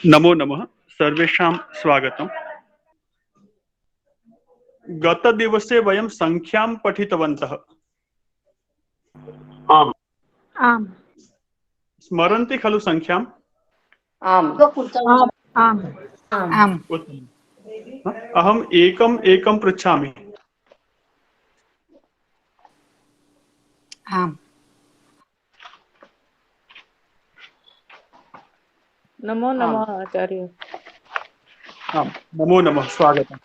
नमो नमः सर्वेषां स्वागतम्। गतदिवसे वयं संख्यां पठितवन्तः। आम् आम् स्मरन्ति खलु संख्याम्? आम् आम् आम् उत्तमम्। अहम् एकम् एकं पृच्छामि। आम् नमो नमः आचार्य। आम् नमो नमः स्वागतम्।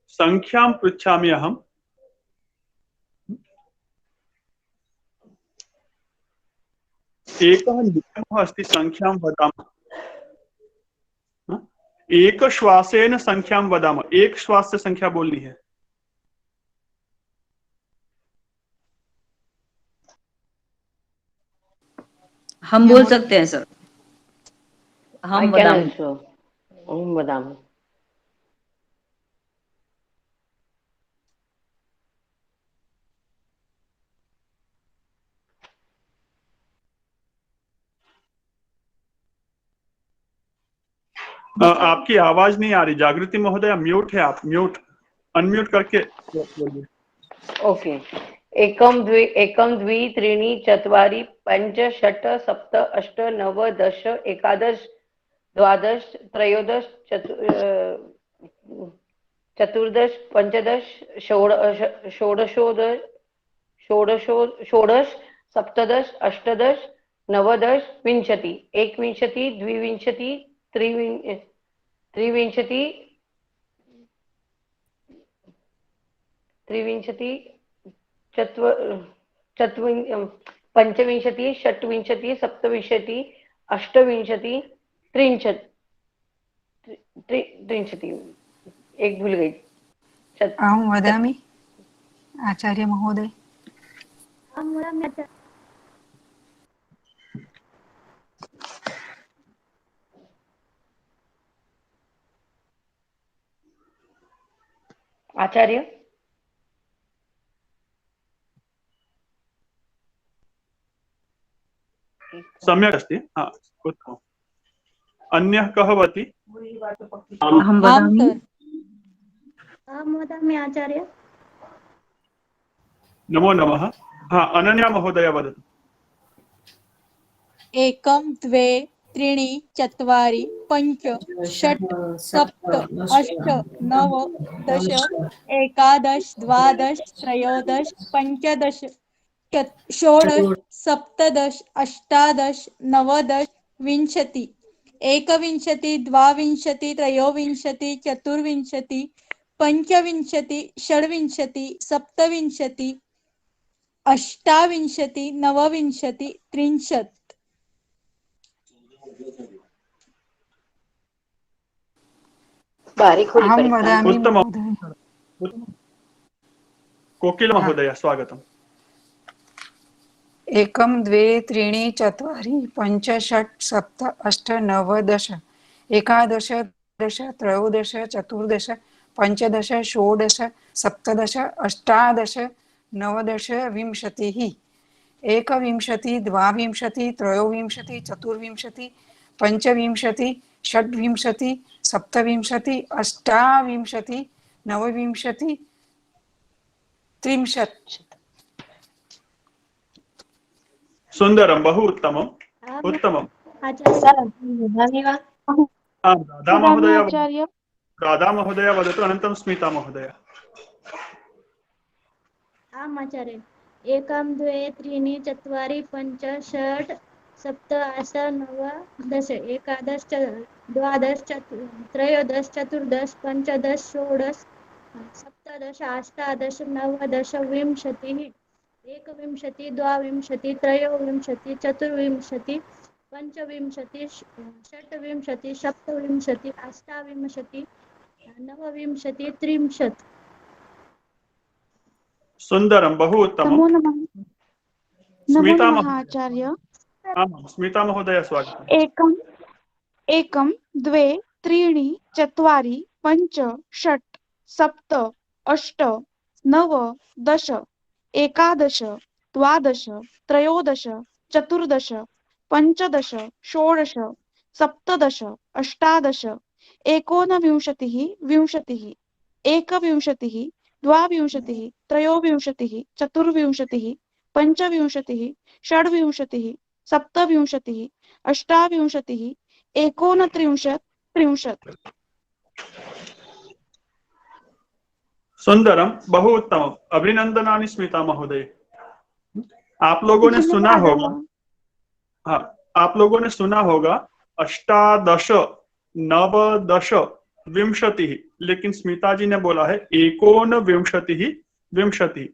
संख्यां पृच्छामि अहम्। एकः नियमः अस्ति संख्यां वदामः। एक श्वासेन संख्यां वदामः। एक श्वास से संख्या बोलनी है। हम बोल सकते हैं सर। हम वदामि। आपकी आवाज नहीं आ रही जागृति महोदय। म्यूट है आप। म्यूट अनम्यूट करके बोलिए। ओके। एकं द्वि त्रीणि चत्वारि पञ्च षट् सप्त अष्ट नव दश एकादश द्वादश त्रयोदश चतुर्दश पञ्चदश षोडश सप्तदश अष्टादश नवदश विंशति एकविंशति द्विविंशति त्रिविंशति पंचविंशति षट्विंशति सप्तविंशति अष्टविंशति त्रिंशति एक भूल गई। अहं वदामि आचार्य महोदय। आचार्य सम्यक् अस्ति। उत्तमम्। अन्यः कः वदति? हम वदामि। अहं वदामि आचार्य। नमो नमः। अनन्या महोदय वदतु। एकं द्वे त्रीणि चत्वारि पञ्च षट् सप्त अष्ट नव दश एकादश द्वादश त्रयोदश पञ्चदश षोडश सप्तदश अष्टादश नवदश विंशति एकविंशति द्वाविंशति त्रयोविंशति चतुर्विंशति पञ्चविंशति षड्विंशति सप्तविंशति अष्टाविंशति नवविंशति त्रिंशत्। अहं वदामि उत्तमम्। महोदय। कोकिल महोदय स्वागतम्। एकं द्वे त्रीणि चत्वारि पञ्च षट् सप्त अष्ट नव दश एकादश दश त्रयोदश चतुर्दश पञ्चदश षोडश सप्तदश अष्टादश नवदश विंशतिः एकविंशति द्वाविंशति त्रयोविंशति चतुर्विंशति पञ्चविंशति षड्विंशति सप्तविंशति अष्टाविंशति नवविंशति त्रिंशत्। सुन्दरं। बहु उत्तमम्। उत्तमम्। राधा महोदय वदतु। अनन्तरं स्मिता महोदय। आम् आचार्य। एकं द्वे त्रीणि चत्वारि पञ्च षट् सप्त अष्ट नव दश एकादश द्वादश त्रयोदश चतुर्दश पञ्चदश षोडश सप्तदश अष्टादश नवदश विंशतिः एकविंशति द्वाविंशति त्रयोविंशति चतुर्विंशति पञ्चविंशति षट्विंशति सप्तविंशति अष्टाविंशति नवविंशति त्रिंशत्। सुन्दरं। बहु उत्तमम्। स्मिता आचार्य। स्मिता महोदय स्वागतम्। एकं द्वे त्रीणि चत्वारि पञ्च षट् सप्त अष्ट नव दश एकादश द्वादश त्रयोदश चतुर्दश पञ्चदश षोडश सप्तदश अष्टादश एकोनविंशतिः विंशतिः एकविंशतिः द्वाविंशतिः त्रयोविंशतिः चतुर्विंशतिः पञ्चविंशतिः षड्विंशतिः सप्तविंशतिः अष्टाविंशतिः एकोनत्रिंशत् त्रिंशत्। सुंदरम, बहु उत्तम, अभिनंदनानि स्मिता महोदय। आप लोगों ने सुना होगा, हाँ, आप लोगों ने सुना होगा अष्टादश नवदश विंशति, लेकिन स्मिता जी ने बोला है एकोन विंशति विंशति।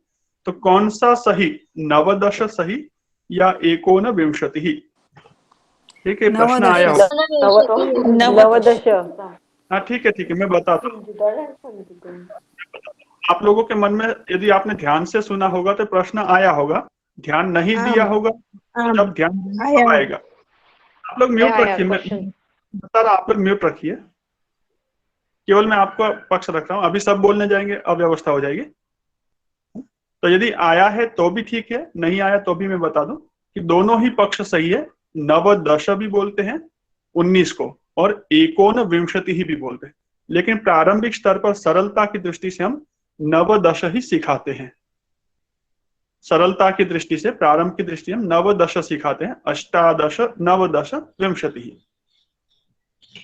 तो कौन सा सही, नवदश सही या एकोन विंशति? ठीक है, प्रश्न आया होगा। नवदश। हाँ ठीक है, मैं बताता हूँ। आप लोगों के मन में यदि आपने ध्यान से सुना होगा तो प्रश्न आया होगा, ध्यान नहीं दिया होगा जब ध्यान आएगा। आप लोग म्यूट रखिए, मैं बता रहा, आप लोग म्यूट रखिए, केवल मैं आपका पक्ष रख रहा हूँ। अभी सब बोलने जाएंगे, अव्यवस्था हो जाएगी। तो यदि आया है तो भी ठीक है, नहीं आया तो भी मैं बता दूं कि दोनों ही पक्ष सही है। नवदश भी बोलते हैं 19 को और एकोन विंशति ही भी बोलते हैं, लेकिन प्रारंभिक स्तर पर सरलता की दृष्टि से हम नवदश ही सिखाते हैं। सरलता की दृष्टि से, प्रारंभ की दृष्टि हम नवदश सिखाते हैं, अष्टादश नवदश विंशति,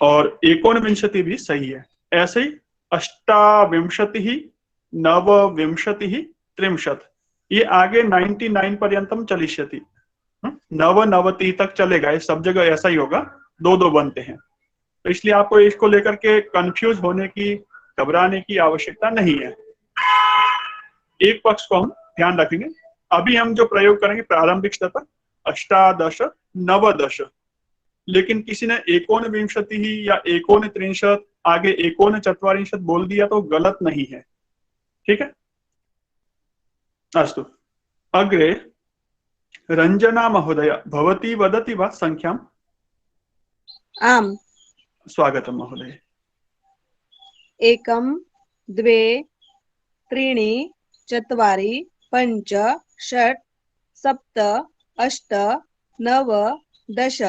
और एकोनविंशति भी सही है। ऐसे ही अष्टाविंशति नवविंशति त्रिंशत्, ये आगे 99 पर्यंतम चलिष्यति, नवनवति तक चलेगा। ये सब जगह ऐसा ही होगा, दो दो बनते हैं। तो इसलिए आपको इसको लेकर के कंफ्यूज होने की, घबराने की आवश्यकता नहीं है। एक पक्ष को हम ध्यान रखेंगे। अभी हम जो प्रयोग करेंगे प्रारंभिक स्तर पर अष्टादश नवदश, लेकिन किसी ने एकोन विंशति ही या एकोन त्रिंशत्, आगे एकोन चत्वारिंशत् बोल दिया तो गलत नहीं है। ठीक है, अस्तु। अग्रे रंजना महोदय भवती वदति वा संख्याम्? आम्। स्वागतम् महोदय। एकं द्वे त्रीणि चत्वारि पञ्च षट् सप्त अष्ट नव दश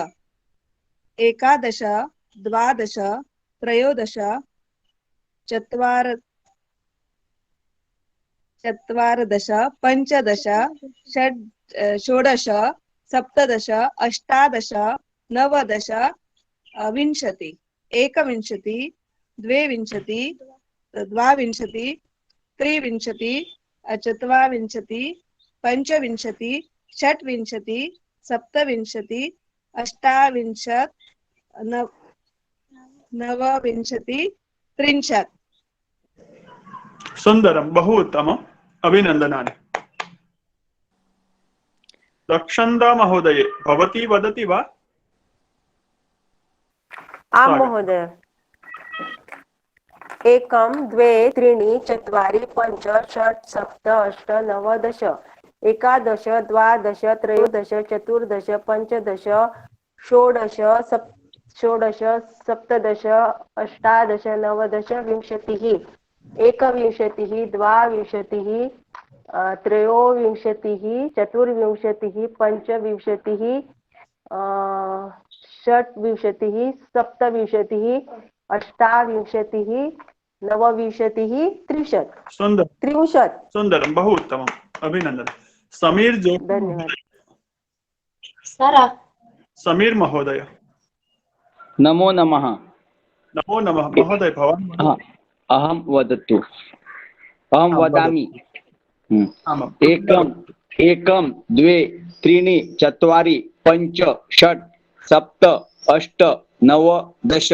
एकादश द्वादश त्रयोदश चत्वारदश पञ्चदश षोडश सप्तदश अष्टादश नवदश विंशति एकविंशति द्वाविंशति द्वाविंशति त्रिविंशति चत्वारिंशति पञ्चविंशति षट्विंशति सप्तविंशति अष्टाविंशत् नवविंशति त्रिंशत्। सुंदरम, बहु उत्तमम्, अभिनंदनानि। रक्षन्दा महोदय भवती वदति वा? आम् महोदय। एकं द्वे त्रीणि चत्वारि पञ्च षट् सप्त अष्ट नव दश एकादश द्वादश त्रयोदश चतुर्दश पञ्चदश षोडश सप्तदश अष्टादश नवदश विंशतिः एकविंशतिः द्वाविंशतिः त्रयोविंशतिः चतुर्विंशतिः पञ्चविंशतिः षट्विंशतिः सप्तविंशतिः अष्टाविंशतिः नवविंशतिः त्रिंशत्। त्रिंशत्। सुंदरम, बहु उत्तमम्, अभिनंदन। समीर जो, धन्यवाद। समीर महोदय। नमो नमः। नमो नमः महोदय, भवान्? अहं वदतु, अहं वदामि। एकं द्वे त्रीणि चत्वारि पञ्च षट् सप्त अष्ट नव दश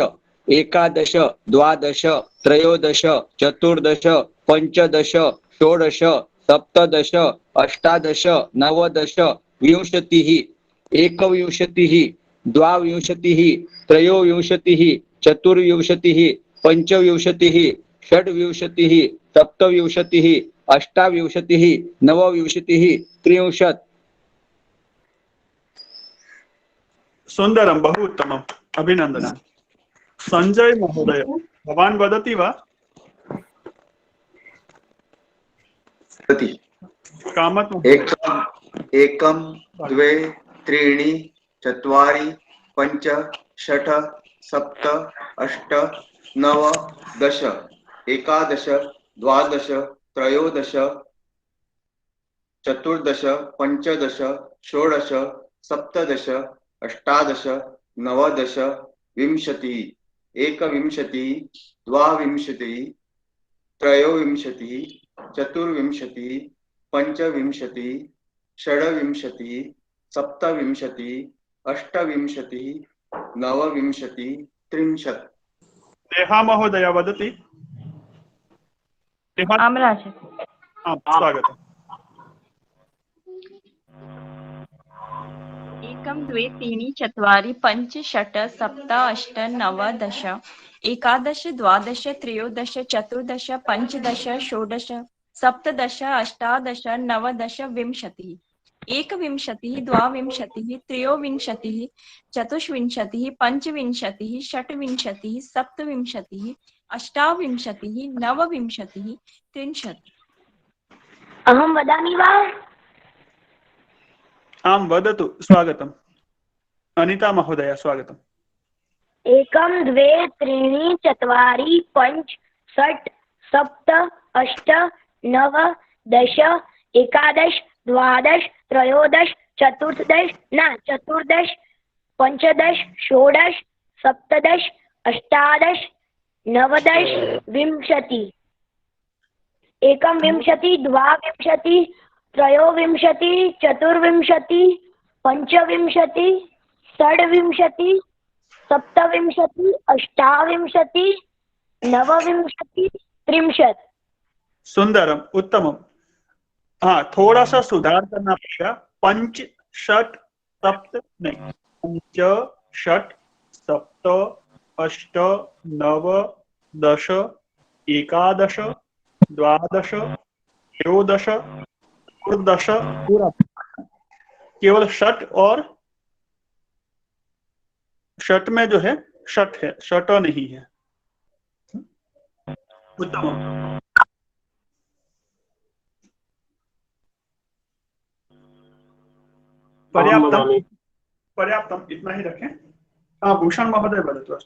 एकादश द्वादश त्रयोदश चतुर्दश पञ्चदश षोडश सप्तदश अष्टादश नवदश विंशतिः एकविंशतिः द्वाविंशतिः त्रयोविंशतिः चतुर्विंशतिः पञ्चविंशतिः षड्विंशतिः सप्तविंशतिः अष्टाविंशतिः नवविंशतिः त्रिंशत्। सुंदरम, बहु उत्तमम्, अभिनंदनानि। संजय महोदय भवान् वदति वा? कामत एकं द्वे त्रीणि चत्वारि पञ्च षट् सप्त अष्ट नव दश एकादश द्वादश त्रयोदश चतुर्दश पञ्चदश षोडश सप्तदश अष्टादश नवदश विंशतिः एकविंशतिः द्वाविंशतिः त्रयोविंशतिः चतुर्विंशतिः पञ्चविंशतिः षड्विंशतिः सप्तविंशतिः अष्टविंशतिः नवविंशतिः त्रिंशत्। नेहा महोदया वदति। स्वागतम्। एकं द्वे त्रीणि चत्वारि पञ्च षट् सप्त अष्ट नव दश एकादश द्वादश त्रयोदश चतुर्दश पञ्चदश षोडश सप्तदश अष्टादश नवदश विंशतिः एकविंशतिः द्वाविंशतिः त्रयोविंशतिः चतुर्विंशतिः पञ्चविंशतिः षट्विंशतिः सप्तविंशतिः अष्टाविंशतिः नवविंशतिः त्रिंशत्। अहं वदामि वा? आं वदतु। स्वागतम्। अनिता महोदया स्वागतम्। एकं द्वे त्रीणि चत्वारि पञ्च षट् सप्त अष्ट नव दश एकादश द्वादश त्रयोदश चतुर्दश पञ्चदश षोडश सप्तदश अष्टादश नवदश विंशतिः एकविंशतिः द्वाविंशतिः त्रयोविंशतिः चतुर्विंशतिः पञ्चविंशतिः षड्विंशतिः सप्तविंशतिः अष्टाविंशतिः नवविंशतिः त्रिंशत्। सुंदरम, उत्तमम। हाँ, थोड़ा सा सुधार करना पड़ेगा। पंच षट सप्त नहीं, पंच षट सप्त अष्ट नव दश एकादश द्वादश त्रयोदश चतुर्दश पूरा, केवल षट और षट में जो है षट है, षट नहीं है। उत्तम, पर्याप्तम, पर्याप्तम, इतना ही रखें। हाँ, भूषण महोदय वदतु।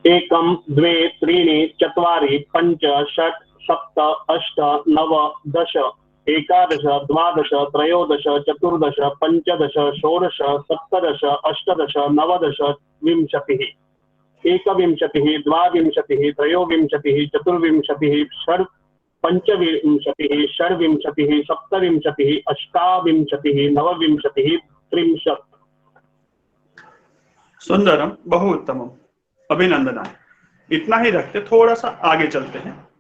एकं द्वे त्रीणि चत्वारि पञ्च षट् सप्त अष्ट नव दश एकादश द्वादश त्रयोदश चतुर्दश पञ्चदश षोडश सप्तदश अष्टादश नवदश विंशतिः एकविंशतिः द्वाविंशतिः त्रयोविंशतिः चतुर्विंशतिः पञ्चविंशतिः षड्विंशतिः सप्तविंशतिः अष्टाविंशतिः नवविंशतिः त्रिंशत्। सुंदरम, बहु उत्तमम, अभिनंदन। इतना ही रखते, थोड़ा सा आगे चलते हैं।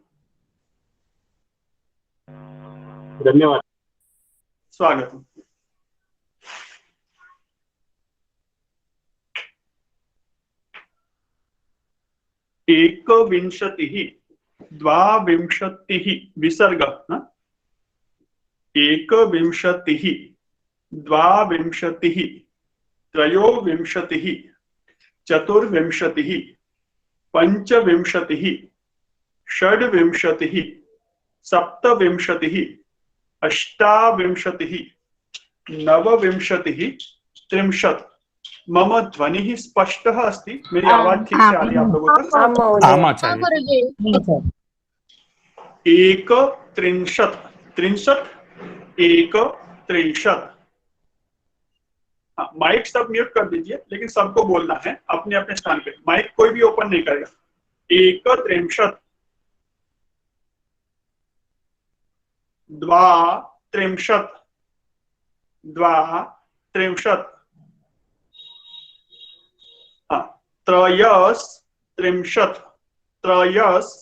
धन्यवाद। स्वागत। एकविंशतिः द्वाविंशतिः विसर्ग, एकविंशतिः द्वाविंशतिः त्रयोविंशतिः चतुर्विंशतिः पञ्चविंशतिः षड्विंशतिः सप्तविंशतिः अष्टाविंशतिः नवविंशतिः त्रिंशत्। मम ध्वनिः स्पष्टः अस्ति? मेरी आवाज ठीक से आ रही है आप लोगों तक? एक त्रिंशत्, त्रिंशत्, एक त्रिंशत्। माइक सब म्यूट कर दीजिए, लेकिन सबको बोलना है अपने अपने स्थान पे। माइक कोई भी ओपन नहीं करेगा। एक त्रिंशत्, द्वा त्रिंशत्, द्वा त्रिंशत्, त्रयस् त्रिंशत्, त्रयस्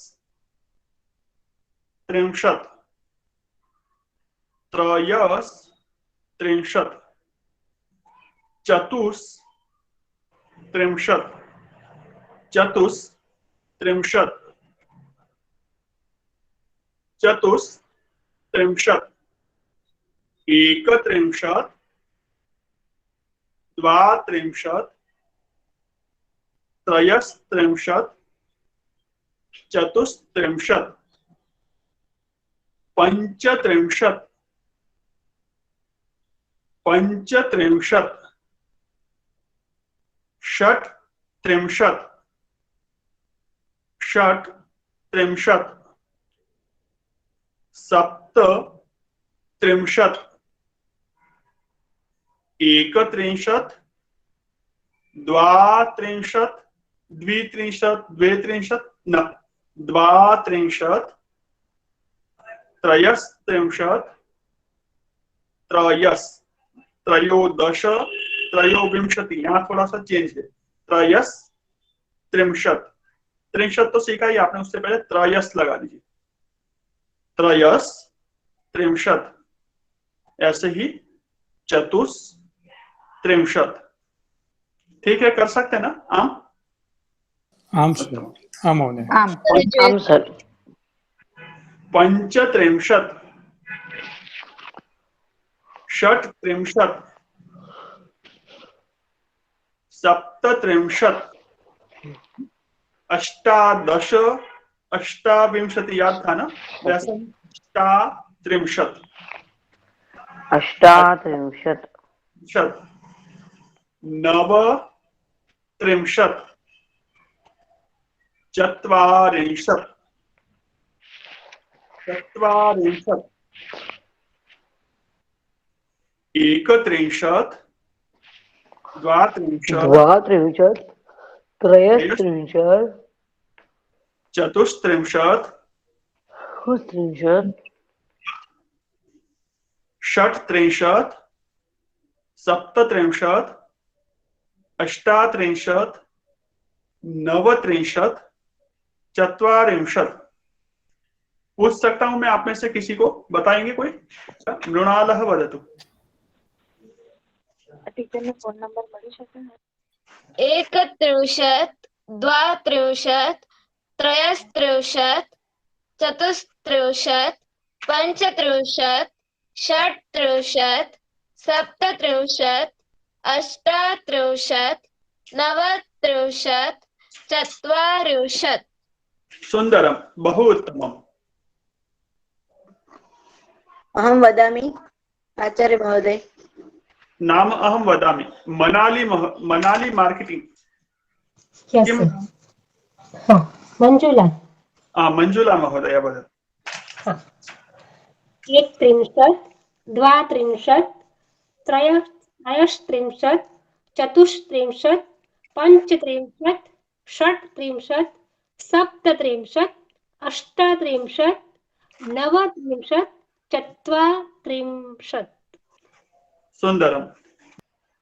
त्रिंशत्, त्रयस् त्रिंशत्, चतुस् त्रिंशत्, चतुस् त्रिंशत्, चतुस् त्रिंशत्, एकत्रिंशत्, द्वात्रिंशत्, त्रयस्त्रिंशत्, चतुस्त्रिंशत् पंचत्रिंशत् पंचत्रिंशत् षट्त्रिंशत् षट्त्रिंशत् सप्तत्रिंशत् एकत्रिंशत् द्वात्रिंशत् द्वित्रिंशत् द्वित्रिंशत् न द्वात्रिंशत् त्रयस्त्रिंशत् त्रयोदश त्रयोविंशति, यहाँ थोड़ा सा चेंज है, त्रयस्त्रिंशत्, त्रिंशत् तो सीखा ही आपने, उससे पहले त्रयस लगा दीजिए, त्रयस्त्रिंशत्, ऐसे ही चतुस्त्रिंशत्। ठीक है, कर सकते हैं ना? आम महोदय। आम सर। पंचत्रिंशत् षट्त्रिंशत् सप्तत्रिंशत् अष्टादश अष्टाविंशति, याद था ना? वैसे अष्टात्रिंशत् अष्टात्रिंशत् नवत्रिंशत् चत्वारिंशत् चत्वारिंशत् एकत्रिंशत् द्वात्रिंशत् त्रयस्त्रिंशत् चतुस्त्रिंशत् चतुस्त्रिंशत् षट्त्रिंशत् सप्तत्रिंशत् अष्टात्रिंशत् नवत्रिंशत् चत्वारिंशत्। पूछ सकता हूं मैं आप में से किसी को? बताएंगे कोई? मृणालः वदतु। टीचर ने फोन नंबर मળી શકે? एकत्रिंशत् द्वात्रिंशत् त्रयस्त्रिंशत् चतुस्त्रिंशत् पंचत्रिंशत् षट्त्रिंशत् सप्तत्रिंशत् अष्टात्रिंशत् नवत्रिंशत् चत्वारिंशत्। सुंदरम, बहु उत्तमम्। अहं वदामि आचार्य महोदय। नाम अहं वदामि। मनाली मार्केटिंग। मंजुला। मंजुला महोदय वदतु। एकत्रिंशत् द्वात्रिंशत् त्रयस्त्रिंशत् चतुस्त्रिंशत् पंचत्रिंशत् षट्त्रिंशत् सप्तत्रिंशत् अष्टात्रिंशत् नवत्रिंशत् चत्वारिंशत्। सुंदरम।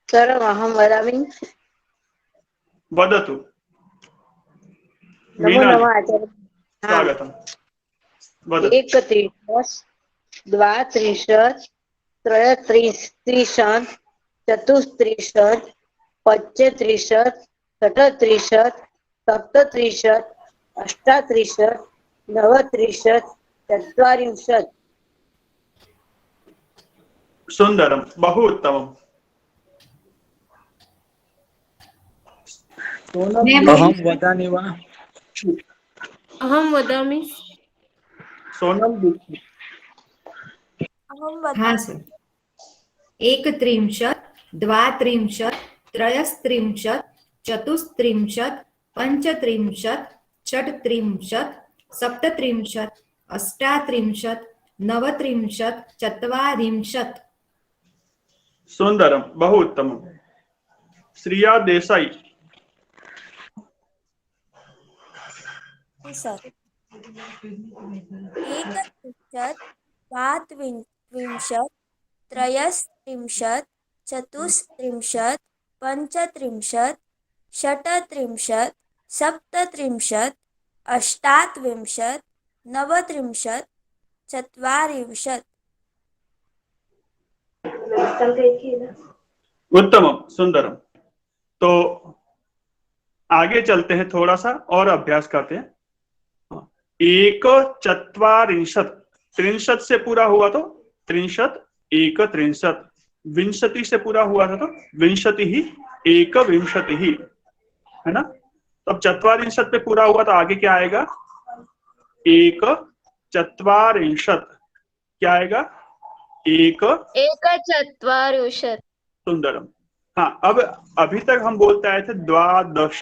सर अहं वदामि। वदतु। नमो नमः आचार्य। स्वागतम्। वदतु। एकत्रिंशत् द्वात्रिंशत् त्रयस्त्रिंशत् चतुस्त्रिंशत् पंचत्रिंशत् षट्त्रिंशत् सप्तत्रिंशत् अष्टात्रिंशत् नवत्रिंशत् चत्वारिंशत्। सुंदरम, बहु उत्तमम्। अहं वदामि वा? अहं वदामि। सोनम। हाँ सर। एकत्रिंशत् द्वात्रिंशत् त्रयस्त्रिंशत् चतुस्त्रिंशत् पंचत्रिंशत् षट्त्रिंशत् सप्तत्रिंशत् अष्टात्रिंशत् नवत्रिंशत् चत्वारिंशत्। सुंदरम, बहु उत्तमम्। श्रिया देसाई। सर। एकत्रिंशत् द्वात्रिंशत् त्रयस्त्रिंशत् चतुस्त्रिंशत् पंचत्रिंशत् षट्त्रिंशत् सप्तत्रिंशत् अष्टात्रिंशत् नवत्रिंशत् चत्वारिंशत्। उत्तमम, सुंदरम। तो आगे चलते हैं, थोड़ा सा और अभ्यास करते हैं। एक चत्वारिंशत्, त्रिंशत् से पूरा हुआ तो त्रिंशत् एक त्रिंशत्, विंशति से पूरा हुआ था तो विंशति ही एक विंशति ही, है ना? तब चत्वारिंशत् पे पूरा हुआ तो आगे क्या आएगा? एक चत्वारिंशत्, क्या आएगा? एक चत्वारिंशत्। सुंदरम। हाँ, अब अभी तक हम बोलते आए थे द्वादश,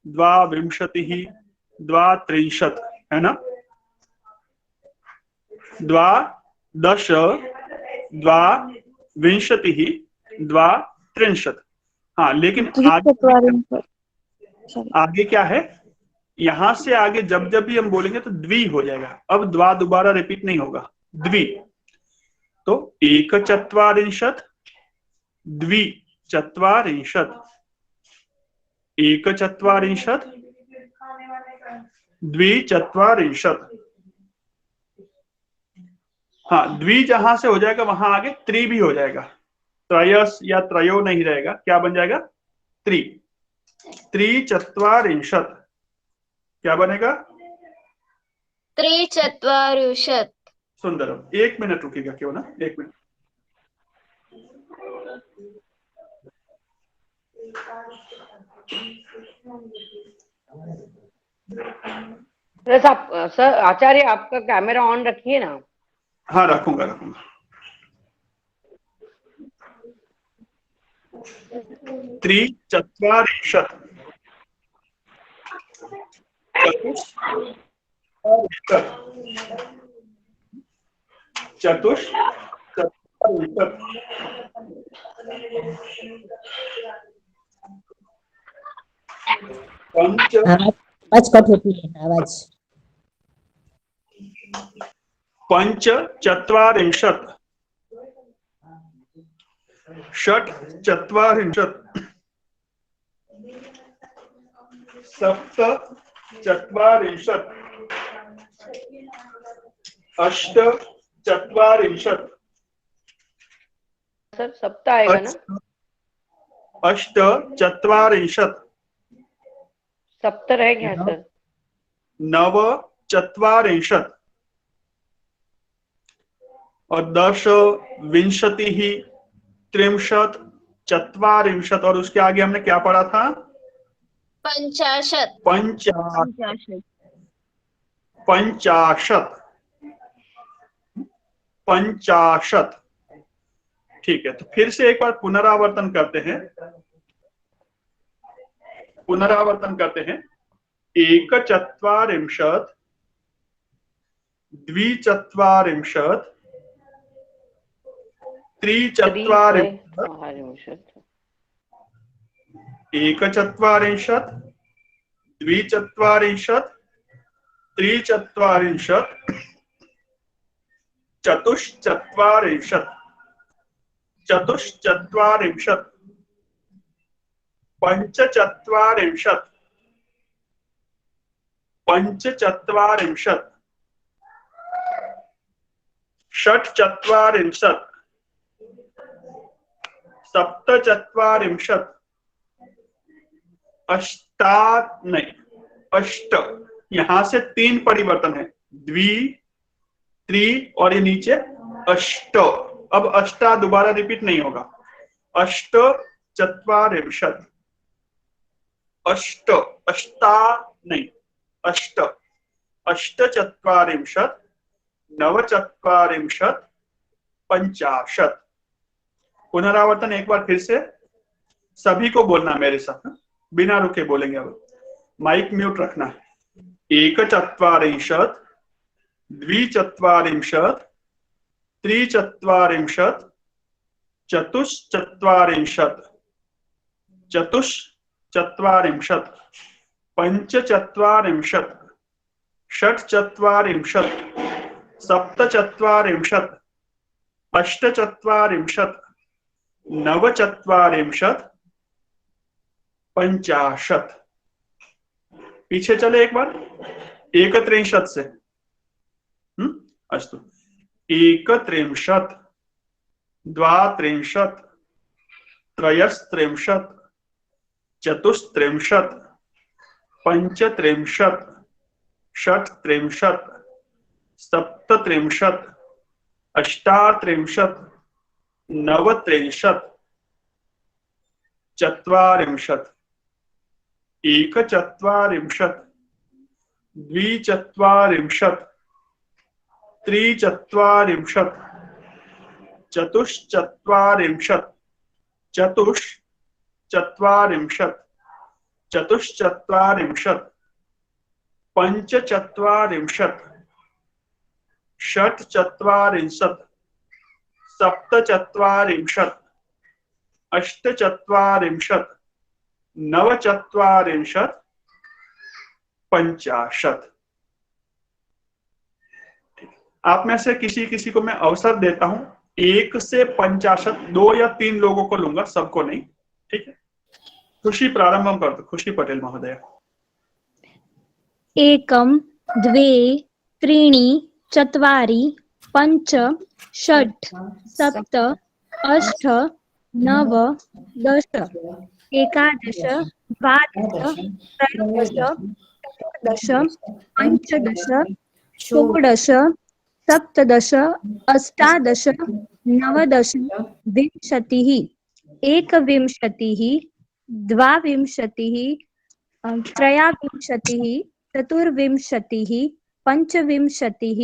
द्वाविंशतिः, द्वात्रिंशत्, है ना? द्वादश, द्वाविंशतिः, द्वात्रिंशत्। हाँ, लेकिन आगे क्या है? यहां से आगे जब जब भी हम बोलेंगे तो द्वि हो जाएगा। अब द्वा दोबारा रिपीट नहीं होगा, द्वि। तो एक चत्वारिंशत्, द्वि चत्वारिंशत्, एक चत्वारिंशत्, द्वि चत्वारिंशत्। हाँ, द्वि जहां से हो जाएगा वहां आगे त्रि भी हो जाएगा। त्रयस या त्रयो नहीं रहेगा, क्या बन जाएगा? त्रि। त्रिचत्वारिंशत्, क्या बनेगा? त्रिचत्वारिंशत्। सुंदरम। एक मिनट रुकिएगा, क्यों ना, एक मिनट। सर आचार्य आपका कैमरा ऑन रखिए ना। हाँ, रखूंगा रखूंगा। त्रिचत्वारिंशत्, चतुश्चत्वारिंशत्, आवाज कट होती है, आवाज। पंचचत्वारिंशत्, षट्चत्वारिंशत्, सप्तचत्वारिंशत्, अष्टचत्वारिंशत्। सर सप्ताह आएगा ना? अष्टचत्वारिंशत्, सप्त रह गया सर। नवचत्वारिंशत् और दशविंशतिः, त्रिंशत्, चत्वारिंशत्, और उसके आगे हमने क्या पढ़ा था? पंचाशत्। पंचाशत्। ठीक है, तो फिर से एक बार पुनरावर्तन करते हैं। एक चत्वारिंशत्, द्विचत्वारिंशत्, त्रिचत्वारिंशत्, एकचत्वारिंशत्, द्विचत्वारिंशत्, त्रिचत्वारिंशत्, चतुश्चत्वारिंशत्, चतुश्चत्वारिंशत्, पंचचत्वारिंशत्, पंचचत्वारिंशत्, षट्चत्वारिंशत्, सप्तचत्वारिंशत्, अष्ट। यहां से तीन परिवर्तन है, द्वि, त्रि और ये नीचे अष्ट। अब अष्टा दोबारा रिपीट नहीं होगा। अष्ट चत्वारिंशत्, अष्ट, अष्ट चत्वारिंशत्, नवचत्वारिंशत्, पंचाशत्। पुनरावर्तन एक बार फिर से, सभी को बोलना मेरे साथ, बिना रुके बोलेंगे। अब माइक म्यूट रखना है। एक चत्वारिंशत्, द्विचत्वारिंशत्, त्रिचत्वारिंशत्, चतुश्चत्वारिंशत्, चतुश्चत्वारिंशत्, पंचचत्वारिंशत्, षट्चत्वारिंशत्, सप्तचत्वारिंशत्, अष्टचत्वारिंशत्, नवचत्वारिंशत्, पंचाशत्। पीछे चले एक बार, एकत्रिंशत् से। अस्तु। एकत्रिंशत्, द्वात्रिंशत्, त्रयस्त्रिंशत्, चतुस्त्रिंशत्, पंचत्रिंशत्, षट्त्रिंशत्, सप्तत्रिंशत्, अष्टात्रिंशत्, नवत्रिंशत्, चत्वारिंशत्, एकचत्वारिंशत्, द्विचत्वारिंशत् त्रिचत्वारिंशत् चतुश्चत्वारिंशत् चतुश्चत्वारिंशत् चतुश्चत्वारिंशत् पञ्चचत्वारिंशत् षट्चत्वारिंशत् सप्तचत्वारिंशत् अष्टचत्वारिंशत् नवचत्वारिंशत् 50। आप में से किसी किसी को मैं अवसर देता हूं, 1 से 50, 2 या 3 लोगों को लूंगा, सबको नहीं, ठीक है। खुशी प्रारंभ कर दो, खुशी पटेल महोदय। 1 2 3 4 5 6 7 8 9 10 11 12 13 14 15 16 17 18 19 20 21 22 23 चतुर्विंशतिः पंचविंशतिः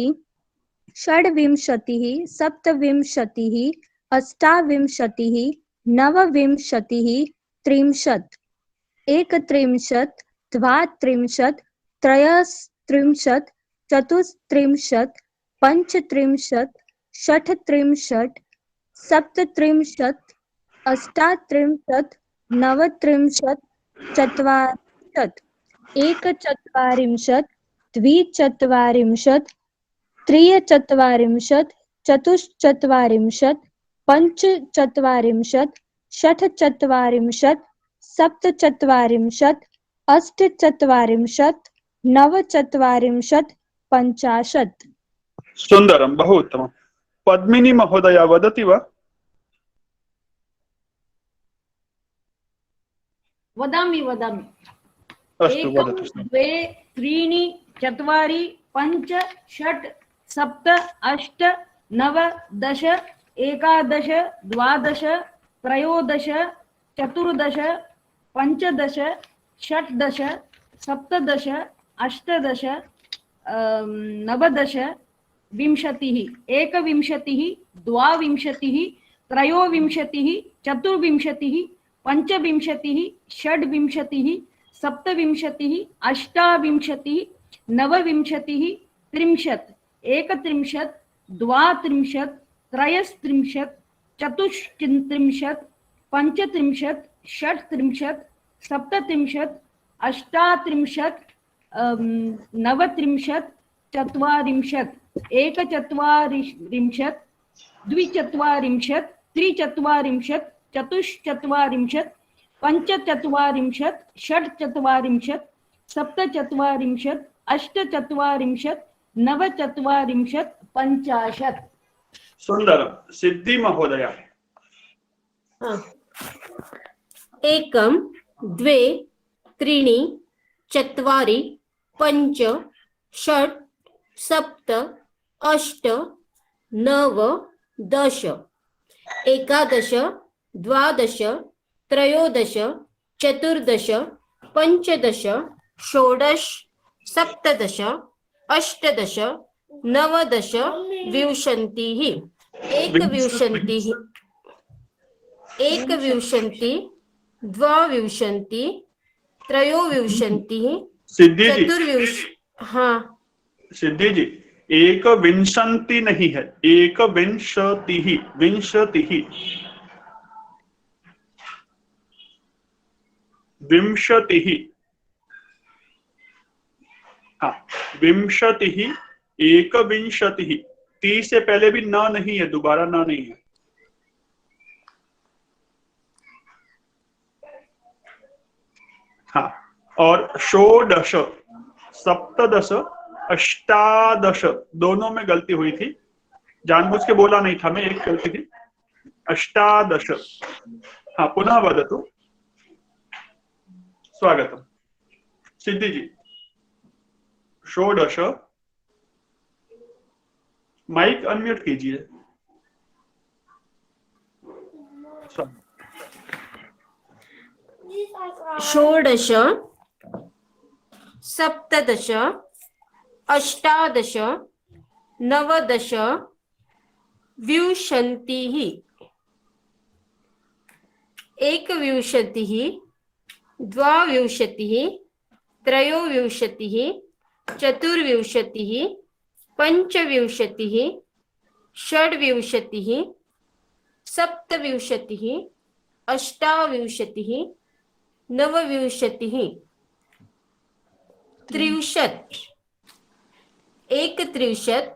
षड्विंशतिः सप्तविंशतिः अष्टाविंशतिः नवविंशतिः त्रिंशत् एकत्रिंशत् द्वात्रिंशत् त्रयस्त्रिंशत् चतुस्त्रिंशत् पञ्चत्रिंशत् षट्त्रिंशत् सप्तत्रिंशत् अष्टात्रिंशत् नवत्रिंशत् चत्वारिंशत् एकचत्वारिंशत् द्विचत्वारिंशत् त्रिचत्वारिंशत् चतुश्चत्वारिंशत् पञ्चचत्वारिंशत् षट्चत्वारिंशत् सप्तचत्वारिंशत् अष्टचत्वारिंशत् नवचत्वारिंशत् 50। सुंदरम, बहु उत्तमम्। पद्मिनी महोदया वदति वा? वदामि। अस्तु, 1 वदतु। 2 3 4 5 6 7 8 9 10 11 12 13 14 15 16 17 18 19 विंशतिः एकविंशतिः द्वाविंशतिः त्रयोविंशतिः चतुर्विंशतिः पंचविंशतिः षड्विंशतिः सप्तविंशतिः अष्टाविंशतिः नवविंशतिः त्रिंशत् एकत्रिंशत् द्वात्रिंशत् त्रयस्त्रिंशत् चतुस्त्रिंशत् पञ्चत्रिंशत् षट्त्रिंशत् सप्तत्रिंशत् अष्टात्रिंशत् नवत्रिंशत् चत्वारिंशत् एकचत्वारिंशत् द्विचत्वारिंशत् त्रिचत्वारिंशत् चतुश्चत्वारिंशत् पञ्चचत्वारिंशत् षट्चत्वारिंशत् सप्तचत्वारिंशत् अष्टचत्वारिंशत् नवचत्वारिंशत् 50। सुंदरम। सिद्धि महोदया। 1 2 3 4 5 6 7 8 9 10 11 12 13 14 15 16 17 18 19 विंशतिः एकविंशतिः द्वाविंशतिः त्रयोविंशतिः सिद्धि जी, हाँ सिद्धि जी, एक विंशति नहीं है, एक विंशतिः, विंशतिः विंशतिः, हाँ विंशतिः, एक विंशतिः। ती से पहले भी न नहीं है, दोबारा न नहीं है। हाँ, और षोडश, सप्तदश, अष्टादश दोनों में गलती हुई थी, जानबूझ के बोला नहीं था मैं, एक गलती थी। अष्टादश। हाँ, पुनः वदतु। स्वागतम। सिद्धि जी। षोडश। माइक अनम्यूट कीजिए। षोडश सप्तदश अष्टादश नवदश विंशतिः एकविंशतिः द्वाविंशतिः त्रयोविंशतिः चतुर्विंशतिः पंचविंशतिः षड्विंशतिः सप्तविंशतिः अष्टाविंशतिः नवविंशतिः त्रिंशत् एकत्रिंशत्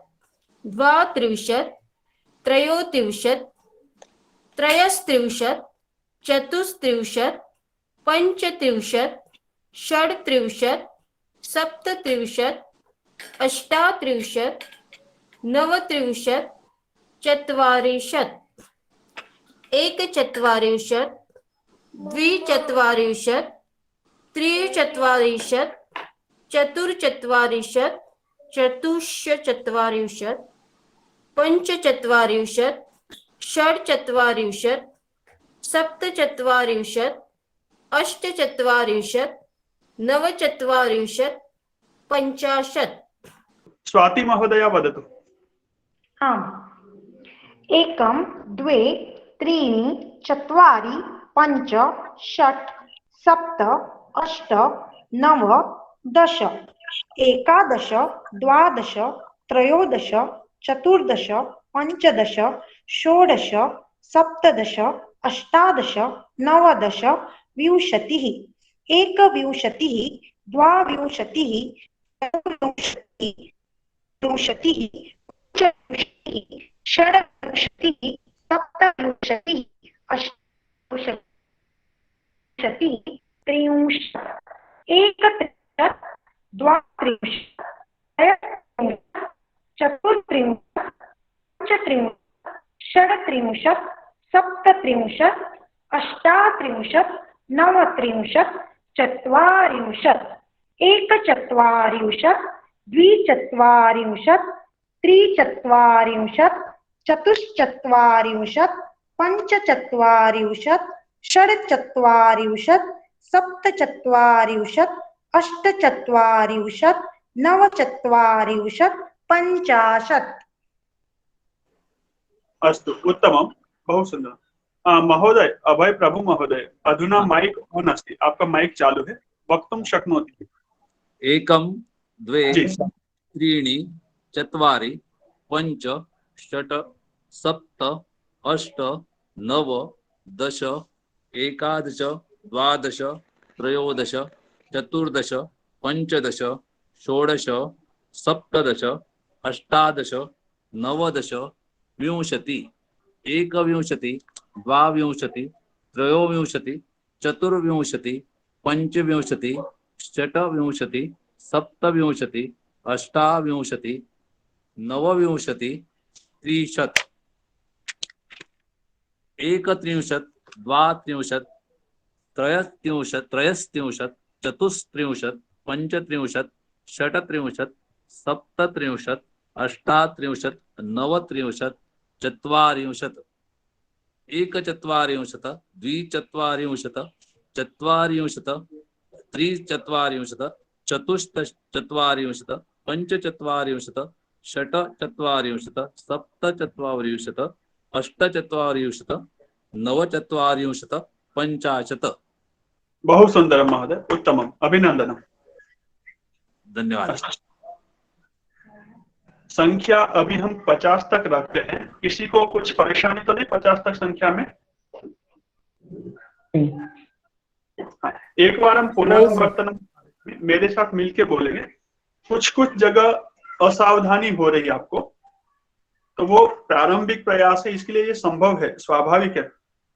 द्वात्रिंशत् त्रयोत्रिंशत् त्रयस्त्रिंशत् चतुस्त्रिंशत् पंचत्रिंशत् षड्त्रिंशत् सप्तत्रिंशत् अष्टात्रिंशत् नवत्रिंशत् चत्वारिंशत् एकचत्वारिंशत् द्विचत्वारिंशत् त्रिचत्वारिंशत् चतुर्चत्वारिंशत् चतुश्चत्वारिंशत् पंचचत्वारिंशत् षड्चत्वारिंशत् सप्तचत्वारिंशत् अष्टचत्वारिंशत् नवचत्वारिंशत् पंचाशत्। स्वाति महोदया वदतु। आम् एकं द्वे त्रीणि चत्वारि पञ्च षट् सप्त अष्ट नव दश एकादश द्वादश त्रयोदश चतुर्दश पञ्चदश षोडश सप्तदश अष्टादश नवदश विंशतिः एकविंशतिः द्वाविंशतिः चतुर्विंशतिः विंशतिः पंचविंशतिः षड्विंशतिः सप्तविंशतिः अष्टाविंशतिः त्रिंशत् एकत्रिंशत् द्वात्रिंशत् त्रयस्त्रिंशत् चतुस्त्रिंशत् पंचत्रिंशत् षड्त्रिंशत् सप्तत्रिंशत् अष्टात्रिंशत् नवत्रिंशत् चत्वारिंशत् एकचत्वारिंशत् द्विचत्वारिंशत् त्रिचत्वारिंशत् चतुश्चत्वारिंशत् पञ्चचत्वारिंशत् षड्चत्वारिंशत् सप्तचत्वारिंशत् अष्टचत्वारिंशत् नवचत्वारिंशत् पञ्चाशत्। अस्तु उत्तमं, बहु सुन्दरं। महोदय अभय प्रभु महोदय, अधुना माइक ऑन अस्ति, आपका माइक चालू है, वक्तुं शक्नोति। एकं द्वे त्रीणि चत्वारि पञ्च षट् सप्त अष्ट नव दश एकादश द्वादश त्रयोदश चतुर्दश पञ्चदश षोडश सप्तदश अष्टादश नवदश विंशति एकविंशति द्वाविंशति त्रयोविंशति चतुर्विंशति पंचविंशति षट्विंशति सप्तविंशति अष्टाविंशति नवविंशति त्रिशत् एकत्रिंशत् द्वात्रिंशत् त्रयस्त्रिंशत् चतुस्त्रिंशत् पंचत्रिंशत् षट्त्रिंशत् सप्तत्रिंशत् अष्टात्रिंशत् नवत्रिंशत् चत्वारिंशत् एकचत्वारिंशत् द्विचत्वारिंशत् चत्वारिंशत् त्रिचत्वारिंशत् चतुश्चत्वारिंशत् पञ्चचत्वारिंशत् षट्चत्वारिंशत् सप्तचत्वारिंशत् अष्टचत्वारिंशत् नवचत्वारिंशत् पञ्चाशत्। बहु सुंदरम महोदय, उत्तमम, अभिनंदनम। धन्यवाद। संख्या अभी हम 50 तक रखते हैं, किसी को कुछ परेशानी तो नहीं 50 तक संख्या में? एक बार हम पुनरावर्तन मेरे साथ मिलके बोलेंगे। कुछ कुछ जगह असावधानी हो रही है आपको, तो वो प्रारंभिक प्रयास है, इसके लिए ये संभव है, स्वाभाविक है,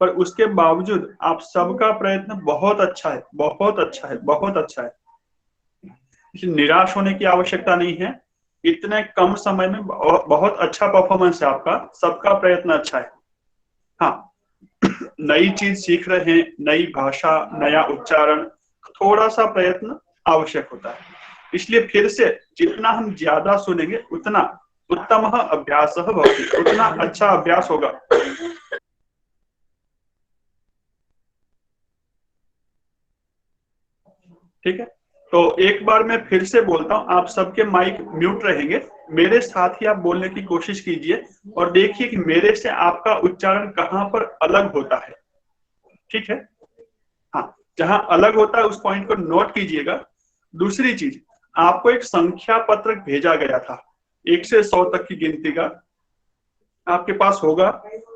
पर उसके बावजूद आप सबका प्रयत्न बहुत अच्छा है, बहुत अच्छा है, बहुत अच्छा है। निराश होने की आवश्यकता नहीं है, इतने कम समय में बहुत अच्छा परफॉर्मेंस है आपका, सबका प्रयत्न अच्छा है। हाँ, नई चीज सीख रहे हैं, नई भाषा, नया उच्चारण, थोड़ा सा प्रयत्न आवश्यक होता है। इसलिए फिर से जितना हम ज्यादा सुनेंगे उतना उत्तमः अभ्यासः भवति, उतना अच्छा अभ्यास होगा। ठीक है, तो एक बार मैं फिर से बोलता हूँ, आप सबके माइक म्यूट रहेंगे, मेरे साथ ही आप बोलने की कोशिश कीजिए और देखिए कि मेरे से आपका उच्चारण कहाँ पर अलग होता है। ठीक है, हाँ, जहां अलग होता है उस पॉइंट को नोट कीजिएगा। दूसरी चीज, आपको एक संख्या पत्रक भेजा गया था 1 से 100 तक की गिनती का, आपके पास होगा,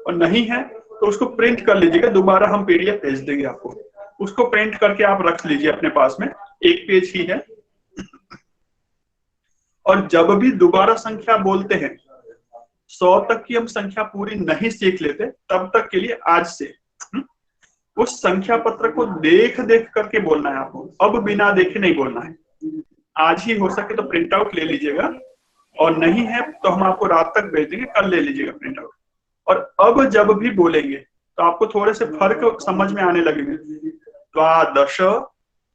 और नहीं है तो उसको प्रिंट कर लीजिएगा, दोबारा हम पीडीएफ भेज देंगे आपको, उसको प्रिंट करके आप रख लीजिए अपने पास में, 1 पेज ही है। और जब भी दोबारा संख्या बोलते हैं, 100 तक की हम संख्या पूरी नहीं सीख लेते तब तक के लिए आज से उस संख्या पत्र को देख देख करके बोलना है आपको, अब बिना देखे नहीं बोलना है। आज ही हो सके तो प्रिंट आउट ले लीजिएगा, और नहीं है तो हम आपको रात तक भेज देंगे, कल ले लीजिएगा प्रिंट आउट। और अब जब भी बोलेंगे तो आपको थोड़े से फर्क समझ में आने लगेंगे। द्वादश,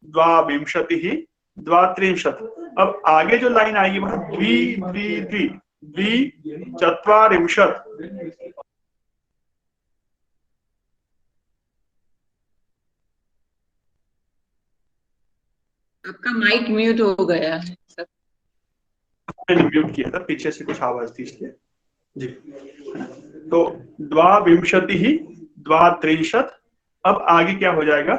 द्वाविंशतिः, द्वात्रिंशत्। अब आगे जो लाइन आएगी वह द्विचत्वारिंशत्। आपका माइक म्यूट हो गया है सर। मैंने म्यूट किया था, पीछे से कुछ आवाज थी इसलिए जी। तो द्वाविंशतिः, द्वात्रिंशत्। अब आगे क्या हो जाएगा,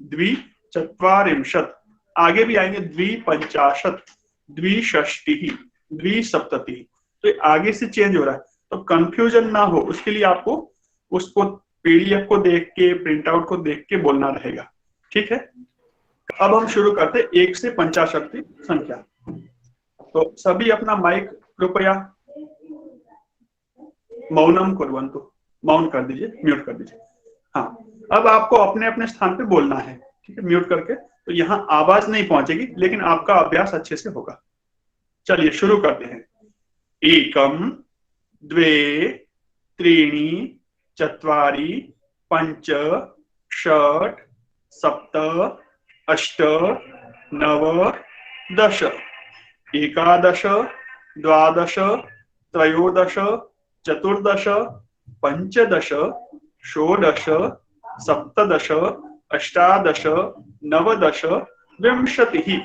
द्विचत्वारिंशत्। आगे भी आएंगे द्विपंचाशत्, द्विषष्टिः, द्विसप्ततिः। तो आगे से चेंज हो रहा है, तो कंफ्यूजन ना हो उसके लिए आपको उसको पीडीएफ को देख के, प्रिंट आउट को देख के बोलना रहेगा। ठीक है, अब हम शुरू करते 1 से 50 की संख्या। तो सभी अपना माइक कृपया मौनम कुर्वन्तु, मौन कर दीजिए, म्यूट कर दीजिए। हाँ, अब आपको अपने अपने स्थान पे बोलना है, ठीक है, म्यूट करके। तो यहाँ आवाज नहीं पहुंचेगी, लेकिन आपका अभ्यास अच्छे से होगा। चलिए शुरू करते हैं। 1, 2, 3, 4, 5, 6, 7, 8, 9, 10, 11, 12, 13, 14, 15, 16, 17, 18, 19, 20,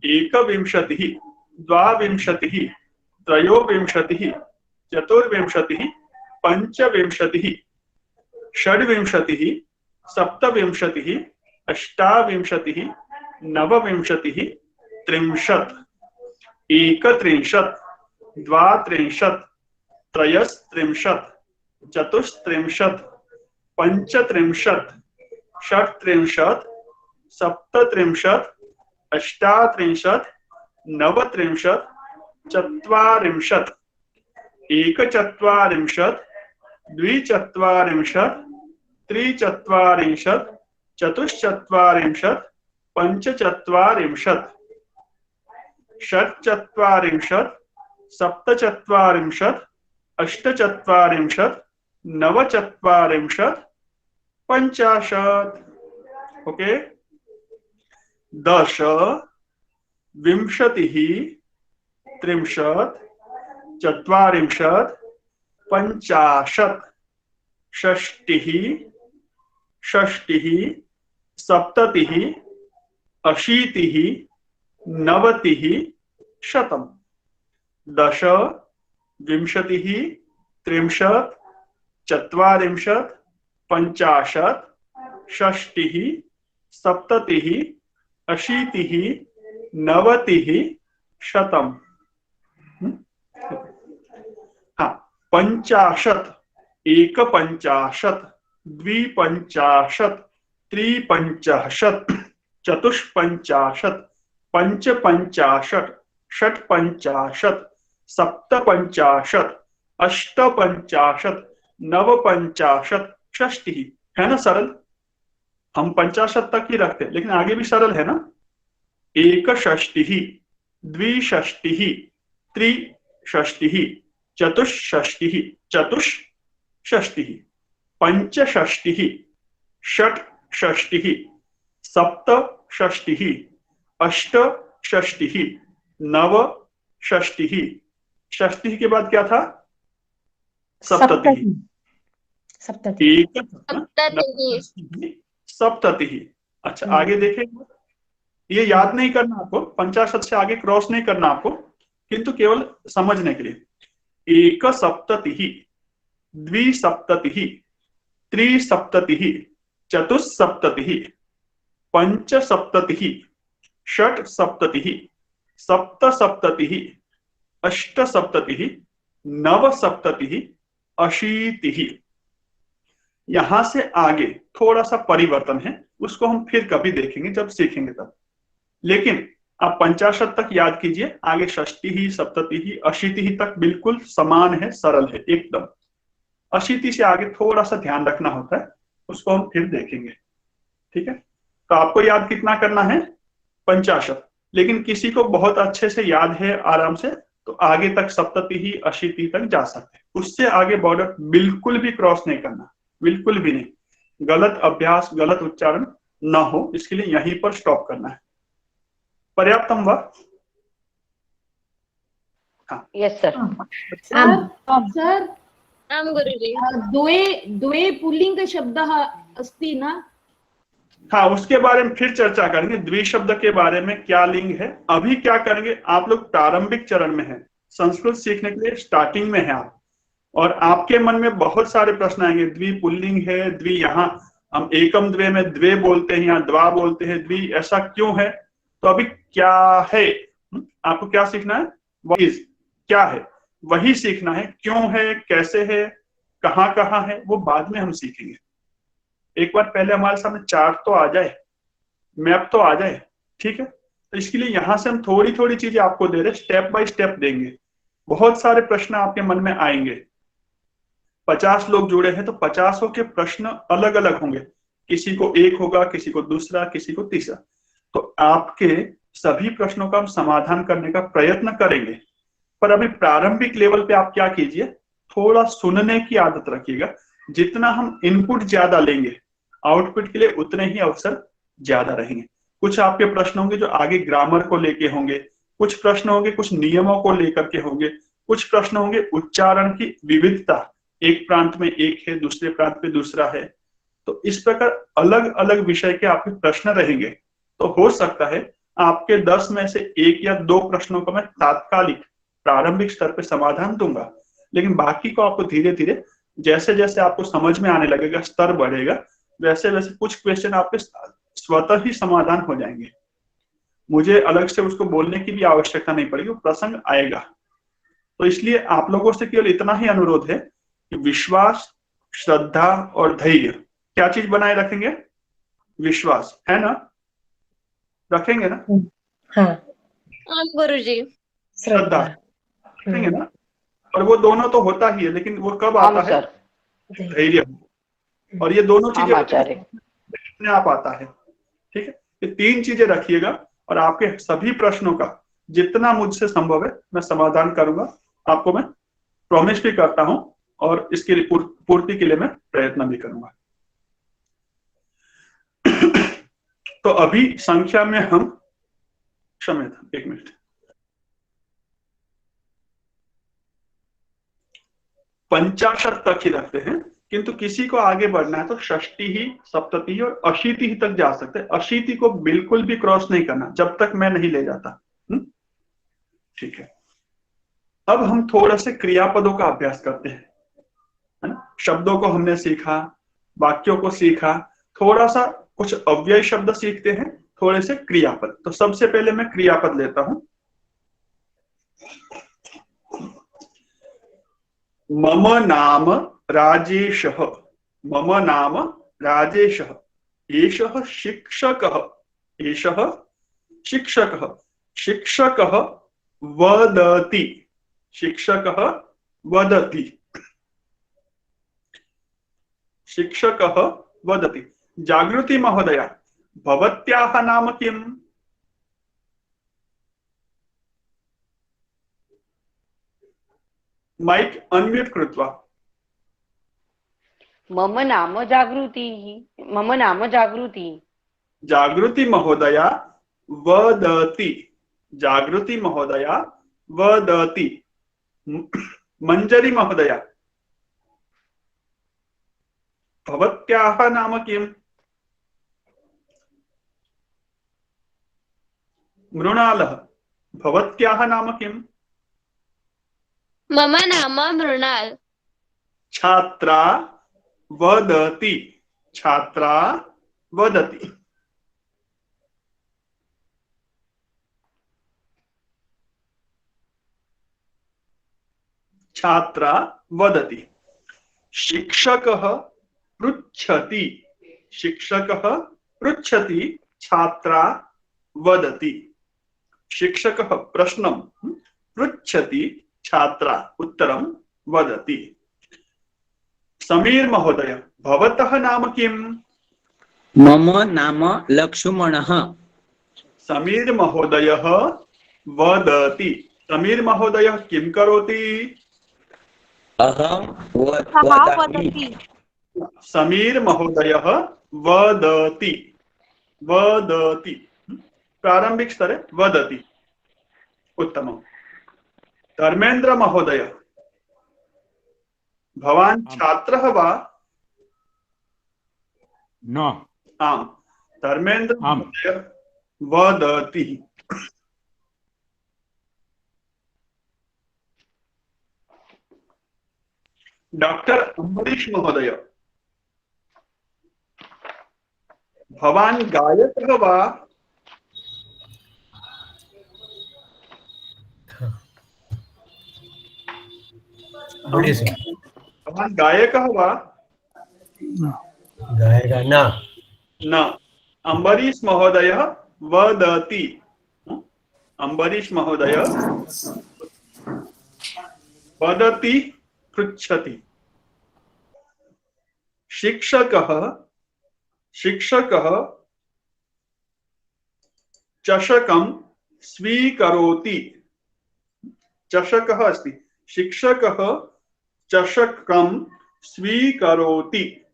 21, 22, 23, 24, 25, 26, 27, 28, 29, 30, 31, 32, 33, 34, 35, 36, 37, 38, 39, 40, 41, 42, 43, 44, 45, 46, 47, 48, 49, 50। ओके, 10, 20, 30, 40, 50, 60, 70, 80, 90, 100। 10, 20, 30, 40, 50, 60, 70, 80, 90, 100। हाँ, 50, 51, 52, 53, 54, 55, 56, 57, 58, 59, 60। है ना सरल? हम 50 तक ही रखते हैं, लेकिन आगे भी सरल है ना। 61, 62, 63, 64, 65, 65, 66, 67, 68, 69, 60 के बाद क्या था? सप्ततिः। सप्ततिः। सप्ततिः। अच्छा, आगे देखेंगे। ये याद नहीं करना आपको, 50 से आगे क्रॉस नहीं करना आपको, किंतु केवल समझने के लिए। एक सप्तति, द्विसप्तति, त्रिसप्तति, चतुस्सप्तति, पंचसप्तति, षट्सप्तति, सप्तसप्तति, अष्टसप्तति, नवसप्तति, अशीतिः। यहां से आगे थोड़ा सा परिवर्तन है, उसको हम फिर कभी देखेंगे जब सीखेंगे तब। लेकिन आप 50 तक याद कीजिए, आगे षष्टि ही, सप्तति ही, अशीति ही तक बिल्कुल समान है, सरल है एकदम। अशीति से आगे थोड़ा सा ध्यान रखना होता है, उसको हम फिर देखेंगे। ठीक है, तो आपको याद कितना करना है? 50। लेकिन किसी को बहुत अच्छे से याद है आराम से, तो आगे तक सप्तति ही, अशीति तक जा सकते हैं। उससे आगे बॉर्डर बिल्कुल भी क्रॉस नहीं करना, बिल्कुल भी नहीं। गलत अभ्यास, गलत उच्चारण ना हो, इसके लिए यहीं पर स्टॉप करना है। पर्याप्तम वा? हाँ, यस सर। सर आम गुरुजी। द्वे पुल्लिङ्गशब्दः अस्ति न? हाँ, उसके बारे में फिर चर्चा करेंगे। द्विशब्द के बारे में क्या लिंग है। अभी क्या करेंगे, आप लोग प्रारंभिक चरण में है, संस्कृत सीखने के लिए स्टार्टिंग में है आप, और आपके मन में बहुत सारे प्रश्न आएंगे। द्वि पुल्लिंग है, द्वि यहाँ हम एकम द्वे में द्वे बोलते हैं, यहाँ द्वा बोलते हैं, द्वि ऐसा क्यों है? तो अभी क्या है, आपको क्या सीखना है? क्या है वही सीखना है। क्यों है, कैसे है, कहाँ कहाँ है, वो बाद में हम सीखेंगे। एक बार पहले हमारे सामने चार्ट तो आ जाए, मैप तो आ जाए। ठीक है, तो इसके लिए यहां से हम थोड़ी थोड़ी चीजें आपको दे रहे, स्टेप बाय स्टेप देंगे। बहुत सारे प्रश्न आपके मन में आएंगे। 50 लोग जुड़े हैं तो 50 के प्रश्न अलग अलग होंगे, किसी को एक होगा, किसी को दूसरा, किसी को तीसरा। तो आपके सभी प्रश्नों का हम समाधान करने का प्रयत्न करेंगे। पर अभी प्रारंभिक लेवल पे आप क्या कीजिए, थोड़ा सुनने की आदत रखिएगा। जितना हम इनपुट ज्यादा लेंगे, आउटपुट के लिए उतने ही अवसर ज्यादा रहेंगे। कुछ आपके प्रश्न होंगे जो आगे ग्रामर को लेके होंगे, कुछ प्रश्न होंगे कुछ नियमों को लेकर के होंगे, कुछ प्रश्न होंगे उच्चारण की विविधता, एक प्रांत में एक है, दूसरे प्रांत में दूसरा है। तो इस प्रकार अलग अलग विषय के आपके प्रश्न रहेंगे। तो हो सकता है आपके 10 में से 1 या 2 प्रश्नों का मैं तात्कालिक प्रारंभिक स्तर पे समाधान दूंगा, लेकिन बाकी को आपको धीरे धीरे जैसे जैसे आपको समझ में आने लगेगा, स्तर बढ़ेगा, वैसे वैसे कुछ क्वेश्चन आपके स्वतः ही समाधान हो जाएंगे। मुझे अलग से उसको बोलने की भी आवश्यकता नहीं पड़ेगी, वो प्रसंग आएगा। तो इसलिए आप लोगों से केवल इतना ही अनुरोध है कि विश्वास, श्रद्धा और धैर्य, क्या चीज बनाए रखेंगे? विश्वास, है ना? रखेंगे ना? हाँ, आम गुरुजी। श्रद्धा रखेंगे ना? और वो दोनों तो होता ही है, लेकिन वो कब आता है? धैर्य। और ये दोनों चीजें अपने आप आता है। ठीक है, ये 3 चीजें रखिएगा और आपके सभी प्रश्नों का जितना मुझसे संभव है मैं समाधान करूंगा। आपको मैं प्रॉमिस भी करता हूं और इसके लिए पूर्ति के लिए मैं प्रयत्न भी करूंगा। तो अभी संख्या में हम, क्षम्य था, 1 मिनट, 50 तक ही रखते हैं, किंतु किसी को आगे बढ़ना है तो षष्टि ही, सप्तति ही और अशीति ही तक जा सकते हैं। अशीति को बिल्कुल भी क्रॉस नहीं करना जब तक मैं नहीं ले जाता। ठीक है, अब हम थोड़ा से क्रियापदों का अभ्यास करते हैं, है ना? शब्दों को हमने सीखा, वाक्यों को सीखा, थोड़ा सा कुछ अव्यय शब्द सीखते हैं, थोड़े से क्रियापद। तो सबसे पहले मैं क्रियापद लेता हूं। मम नाम राजेशः, मम नाम राजेशः, एषः शिक्षकः, एषः शिक्षकः, शिक्षकः वदति, शिक्षकः वदति, शिक्षकः वदति। जागृति महोदया, भवत्याः नाम किम्? माइक अनम्यूट कृत्वा। मम नाम जागृति, मम नाम जागृति। जागृति महोदया वदति, जागृति महोदया वदति। मंजरी महोदया, भवत्याः नाम किम्? मृणालः भवत्याः नाम किम्? मम नाम मृणाल। छात्रा वदति। छात्रा वदति। छात्रा वदति। शिक्षकः पृच्छति। शिक्षकः पृच्छति। छात्रा वदति। शिक्षकः प्रश्नं पृच्छति। छात्रा उत्तरं वदति। समीर महोदय भवतः नाम किम्? मम नाम लक्ष्मणः। समीर महोदयः वदति। समीर महोदयः किं करोति? अहं वदामि। समीर महोदयः वदति। वदति प्रारंभिक स्तरे वदति। उत्तमम्। धर्मेन्द्र महोदय भवान् छात्रः वा? न। आम्। धर्मेन्द्र महोदय वदति। डॉक्टर अम्बरीश महोदय भवान् गायकः वा? भवान् गायकः वा? गायकः न। न। अम्बरीश महोदय वदति। अम्बरीश महोदय वदति पृच्छति। शिक्षकः चषकं स्वीकरोति। चषकः अस्ति। शिक्षकः चषकं स्वीकरोति।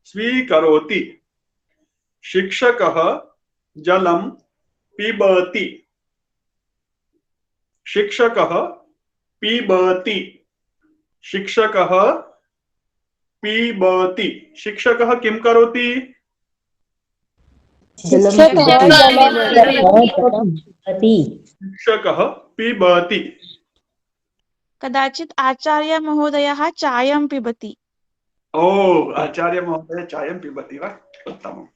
स्वीकरोति। शिक्षकः जलं पिबति। शिक्षकः पिबति। शिक्षकः पिबति। शिक्षकः किं करोति? शिक्षकः पिबति। कदाचित् आचार्य महोदयः चायं पिबति। ओ आचार्य महोदय चायं पिबति वा? उत्तमम्।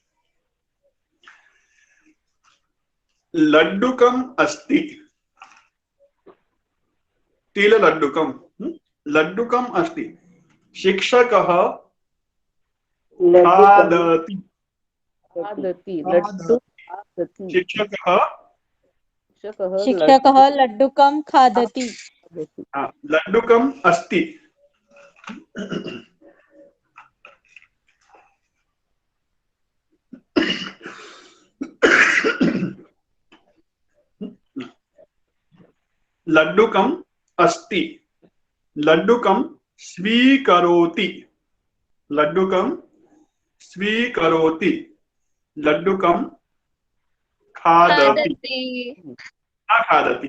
लड्डुकम् अस्ति। तिललड्डुकम्। लड्डुकम् अस्ति। शिक्षकः खादति। शिक्षकः लड्डुकं खादति। लड्डुकम् अस्ति। लड्डुकम् अस्ति। लड्डुकं स्वीकरोति। लड्डुकं स्वीकरोति। लड्डुकं खादति। न खादति।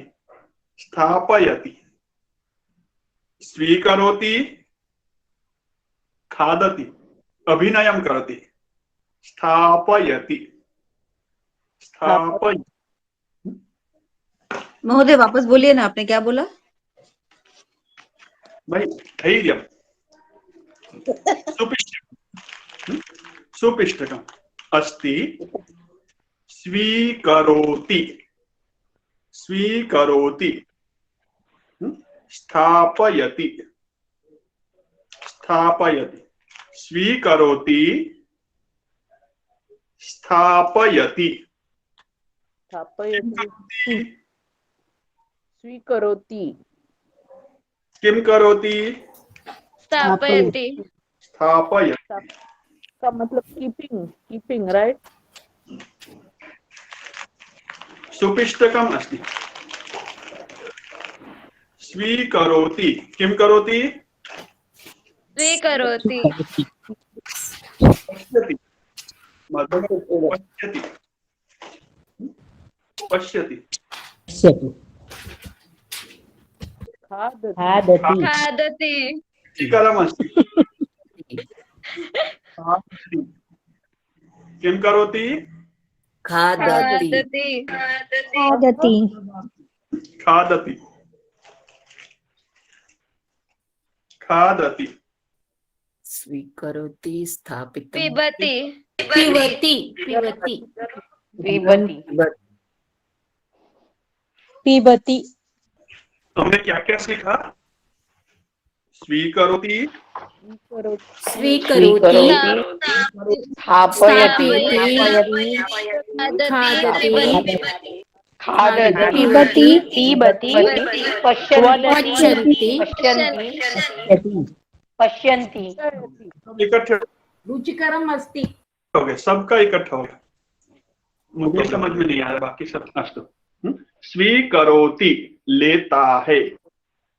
स्थापयति। स्वीकरोति। खादति। अभिनयं करोति। स्थापयति। स्थापयति। महोदय वापस बोलिए ना, आपने क्या बोला? भाई धैर्यं। सुपिष्टकम्। सुपिष्टकम् अस्ति। स्वीकरोति। स्वीकरोति। स्थापयति। स्थापयति। स्वीकरोति। स्थापयति। स्वीकरोति। किं करोति? स्थापयति। स्थापयति का मतलब कीपिंग राइट? सुपिष्टकम् अस्ति। स्वीकरोति। किं करोति? स्वीकरोति। पश्यति। पश्यति। पश्यति। खादति। रुचिकरमस्ति। किं करोति? खादति खादति खादति खादति स्वीकरोति स्थापितं पिबति पिबति पिबति पिबति पिबति हमने क्या क्या सीखा? स्वीकरोति, स्वीकरोति स्थापयति खादति पिबति पिबति पश्यन्ति पश्यन्ति इकट्ठे रुचिकरम् अस्ति। हो गए, सबका इकट्ठा हो गया। मुझे समझ में नहीं आ रहा, बाकी सब अस्तु। स्वीकरोति लेता है,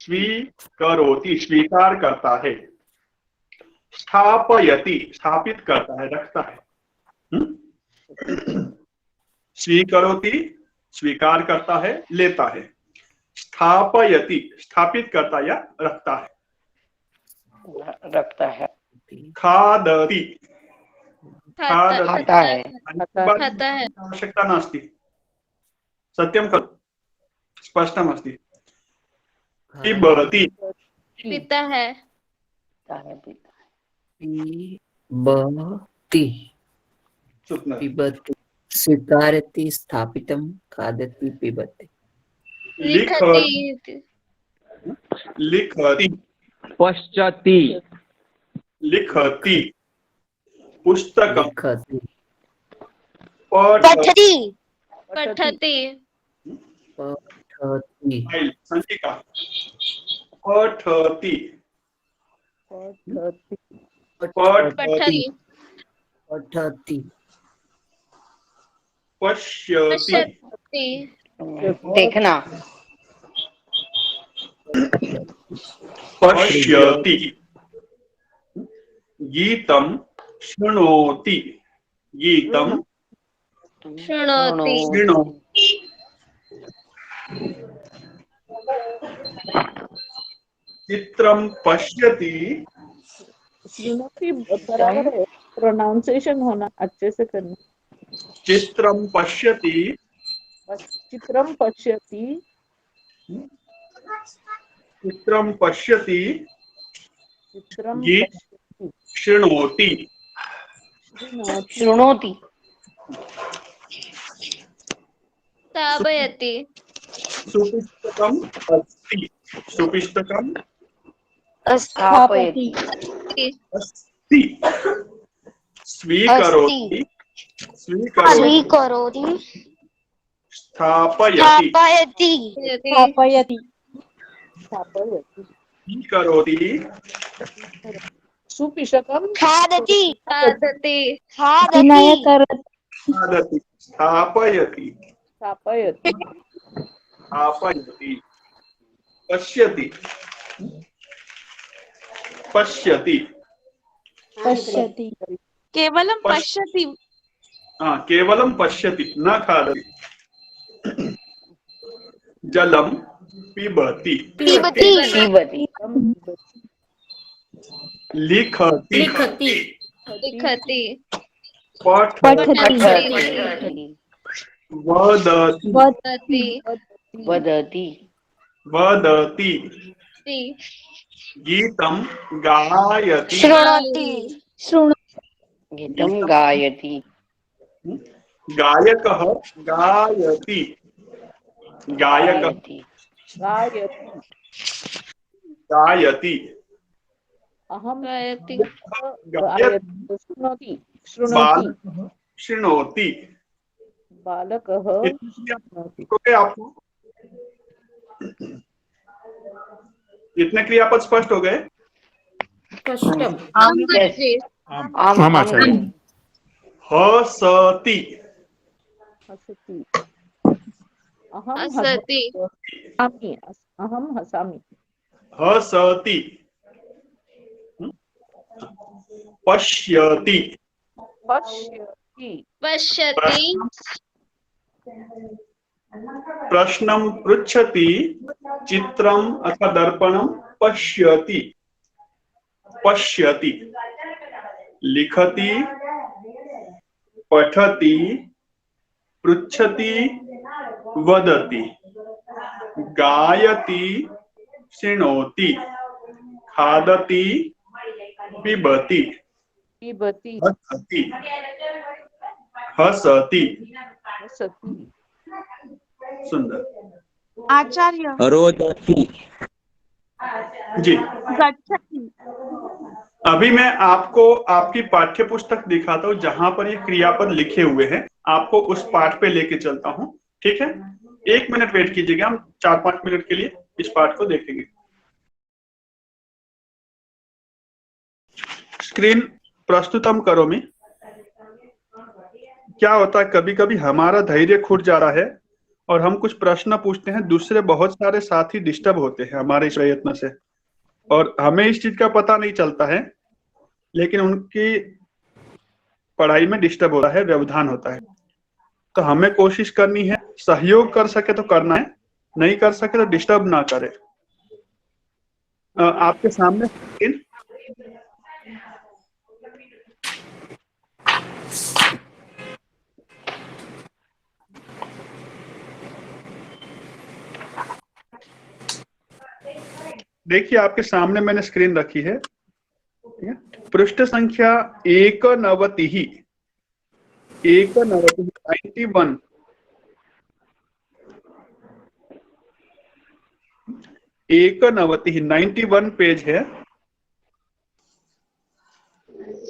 स्वीकरोति स्वीकार करता है, स्थापयति स्थापित करता है, रखता है। स्वीकरोति स्वीकार करता है, लेता है। स्थापयति स्थापित करता या रखता है, रखता है। खादति खाता है आवश्यकता नास्ति, सत्यं खलु, स्पष्टमस्ति। पिबति पिता है पिबति पिबति स्वीकारति स्थापितं खादति पिबति लिखति लिखति पश्यति लिखति पुस्तकं लिखति पठति पठति पठति संचिका पठति पठति पठति पश्यति देखना पश्यति गीतं शृणोति गीतं शृणोति शृणोति चित्रं पश्यति श्रीमती बराबर है, प्रोनाउंसिएशन होना अच्छे से करना। चित्रं पश्यति चित्रम पश्यति चित्रं पश्यति चित्रम गीत शृणोति शृणोति स्थापयति सुपिष्टकम् अस्ति सुपिष्टकम् स्थापयति अस्ति स्वीकरोति स्वीकरोति स्थापयति स्थापयति स्थापयति स्वीकरोति सुपिशकम खादति खादति खादति स्थापयति स्थापयति स्थापयति पश्यति पश्यति पश्यति केवलं पश्यति केवलं पश्यति न खादति जलं पिबति पिबति लिखति लिखति पठति वदति वदति वदति गीतं गायति गीतं गायति गायकः गायति गायकः गायति गायति अहम गायति गायति शृणोति शृणोति बालकः शृणोति बालकः आपको इतने क्रियापद स्पष्ट हो गए? हसति हसति अहम हसति हसामि अहम हसामि हसति पश्यति पश्यति पश्यति प्रश्नं पृच्छति चित्रम् अथवा दर्पणं पश्यति पश्यति लिखति पठति पृच्छति वदति, गायति शृणोति, खादति पिबति, पिबति हसति हसति। सती सुंदर। आचार्य रोदति जी, गच्छति अभी मैं आपको आपकी पाठ्य पुस्तक दिखाता हूँ जहां पर ये क्रियापद लिखे हुए हैं, आपको उस पाठ पे लेके चलता हूँ, ठीक है? 1 मिनट वेट कीजिएगा, हम 4-5 मिनट के लिए इस पाठ को देखेंगे। स्क्रीन प्रस्तुतम करोमि। क्या होता है, कभी कभी हमारा धैर्य खुट जा रहा है और हम कुछ प्रश्न पूछते हैं, दूसरे बहुत सारे साथी डिस्टर्ब होते हैं हमारे इस प्रयत्न से, और हमें इस चीज का पता नहीं चलता है, लेकिन उनकी पढ़ाई में डिस्टर्ब होता है, व्यवधान होता है। तो हमें कोशिश करनी है, सहयोग कर सके तो करना है, नहीं कर सके तो डिस्टर्ब ना करे। आपके सामने देखिए, आपके सामने मैंने स्क्रीन रखी है, पृष्ठ संख्या 91 91 पेज है।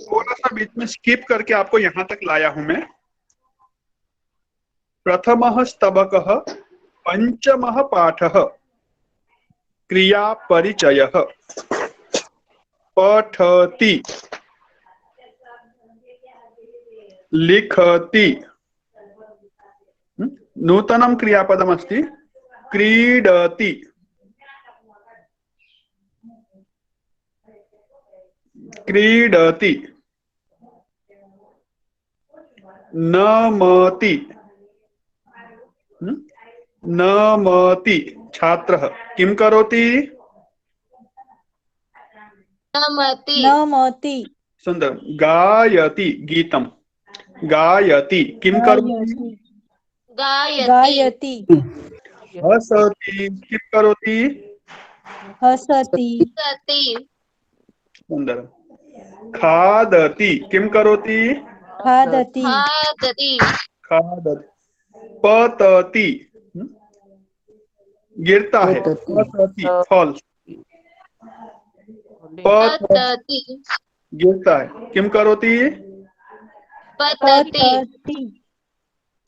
थोड़ा सा बीच में स्किप करके आपको यहां तक लाया हूं मैं। प्रथमः स्तबकः, पंचमः पाठः, क्रिया परिचयः, पठति, लिखति, नूतनं क्रियापदमस्ति क्रीडति, क्रीडति, नमति, नमति, छात्रः किं करोति? नमति सुंदर। गायति, गीतम, गायति, किं करोति? गायति हसति, किं करोति? हसति सुंदर। खादति, किं करोति? खादति खादति। पतति, गिरता है, पतति, फॉल्स। पतति, गिरता है, किं करोति? पतति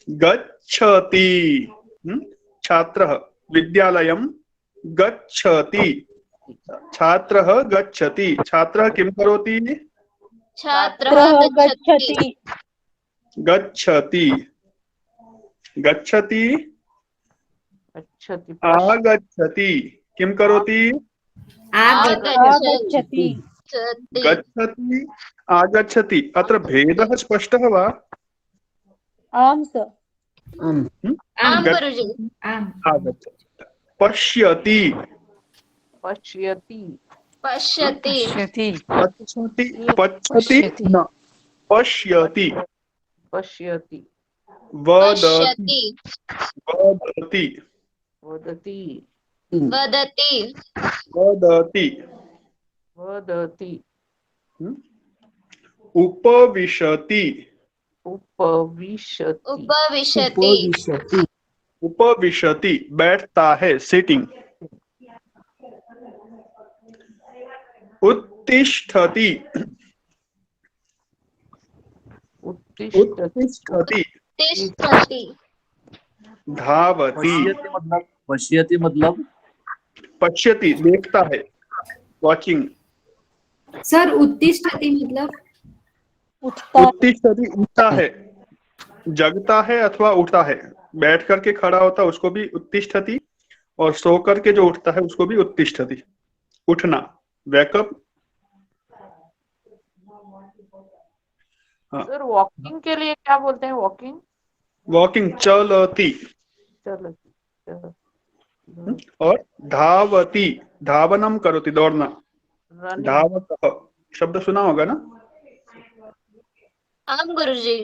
गच्छति, छात्रः विद्यालयं गच्छति, छात्रः गच्छति, छात्रः किं करोति? गच्छति गच्छति, गच्छति, आगच्छति, किं करोति? आगच्छति गच्छति, आगच्छति। अत्र भेदः स्पष्टः वा? आम् सर आगच्छति। पश्यति, पश्यति पश्यति, पश्यति न, पश्यति, पश्यति वदति, वदति, वदति वदति, वदति उपविशति, उपविशति उपविशति, बैठता है, सिटिंग। उत्तिष्ठति, उत्तिष्ठति, धावति, पश्यति मतलब पश्यति, देखता है, वॉचिंग। सर उत्तिष्ठति मतलब उत्तिष्ठति, उठता है, जगता है अथवा उठता है, बैठ करके खड़ा होता है उसको भी उत्तिष्ठति, और सो करके जो उठता है उसको भी उत्तिष्ठति, उठना, वेकअप। सर वॉकिंग के लिए क्या बोलते हैं? वॉकिंग वॉकिंग, चलती। और धावती, धावनम करोति, दौड़ना, धावतः शब्द सुना होगा ना? आम गुरुजी।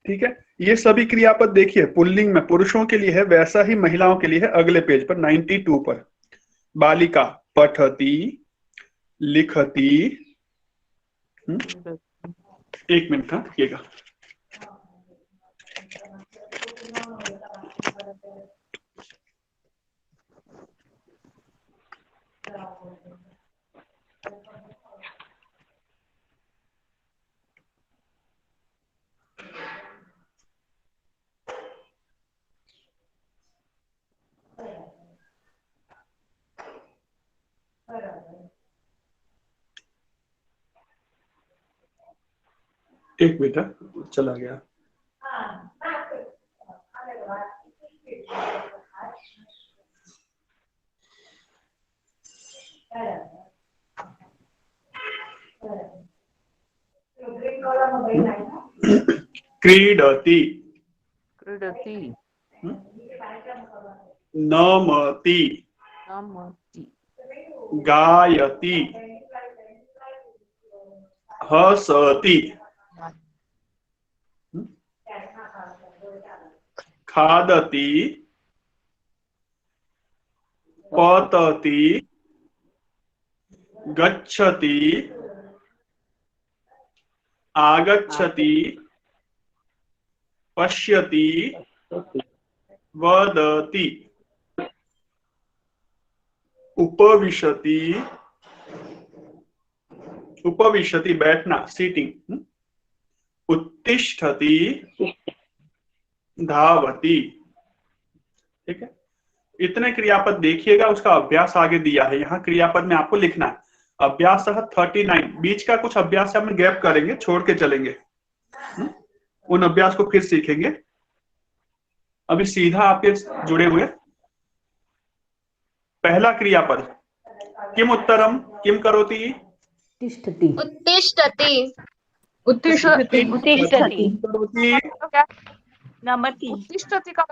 ठीक है, ये सभी क्रियापद देखिए पुल्लिंग में पुरुषों के लिए है, वैसा ही महिलाओं के लिए है। अगले पेज पर 92 पर बालिका पठती लिखती। एक मिनट का रखिएगा। एक मिनट चला गया। क्रीडति क्रीडति नमति नमति गायति हसति खादति पतति गच्छति आगच्छति पश्यति वदति उपविशति उपविशति बैठना सीटिंग उत्तिष्ठति धावति। ठीक है, इतने क्रियापद देखिएगा, उसका अभ्यास आगे दिया है। यहाँ क्रियापद में आपको लिखना है अभ्यास 39। बीच का कुछ अभ्यास हम गैप करेंगे, छोड़ के चलेंगे, उन अभ्यास को फिर सीखेंगे। अभी सीधा आपके जुड़े हुए पहला क्रियापद किम उत्तरम किम करोति तिष्ठति उत्तिष्ठति उत्तिष्ठति उत्तिष्ठति नमति उत्तिष्ठति का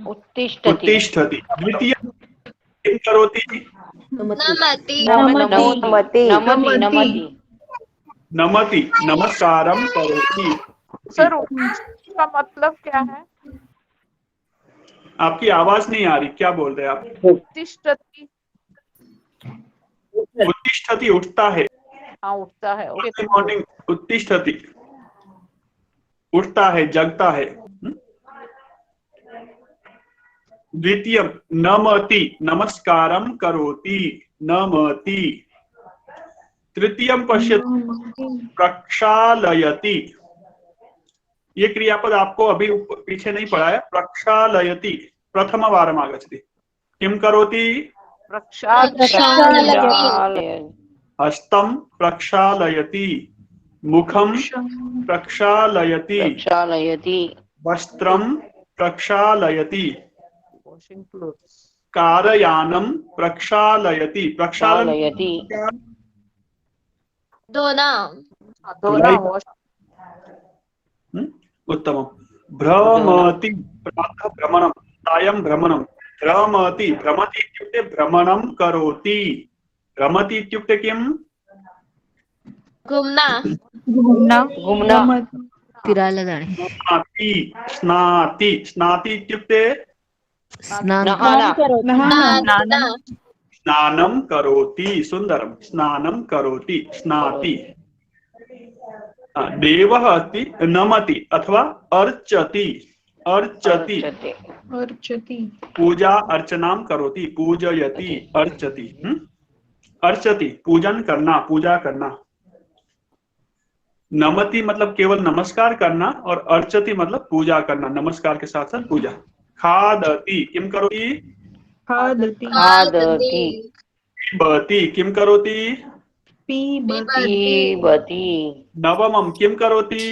उत्तिष्ठति उत्तिष्ठति। द्वितीय किम करोति नमति नमति नमति नमति नमति नमस्कारम करोति। सर का मतलब क्या है? आपकी आवाज नहीं आ रही, क्या बोल रहे हैं आप? उत्तिष्ठति उत्तिष्ठति उठता है। हाँ उठता है। ओके मॉर्निंग उत्तिष्ठति उठता है, जगता है। द्वितीय नमति नमस्कारम करोति नमति। तृतीय पश्यति प्रक्षालयति। ये क्रियापद आपको अभी पीछे नहीं पढ़ा है। प्रक्षालयति प्रथम वारम आगच्छति। किम करोति हस्तं प्रक्षालयति मुखं प्रक्षालयति वस्त्रं प्रक्षालयति कारयानं प्रक्षालयति। प्रक्षालयति धोना उत्तमं। भ्रमति प्रातः भ्रमणं सायं भ्रमणं। भ्रमति भ्रमति इत्युक्ते भ्रमणं करोति। भ्रमति इत्युक्ते किम्? घूमना घूमना फिरायला जाणे स्नाति स्नाति स्नाति इत्युक्ते नहाना स्नानं करोति। सुन्दरं स्नानं करोति स्नाति। देवः अस्ति नमति अथवा अर्चति। अर्चति अर्चति पूजा अर्चनां करोति पूजयति अर्चति। अर्चति पूजन करना, पूजा करना। नमति मतलब केवल नमस्कार करना और अर्चति मतलब पूजा करना, नमस्कार के साथ साथ पूजा। खादति किम करोति खादति पिबति किम करोति पीबति नवमं किम करोति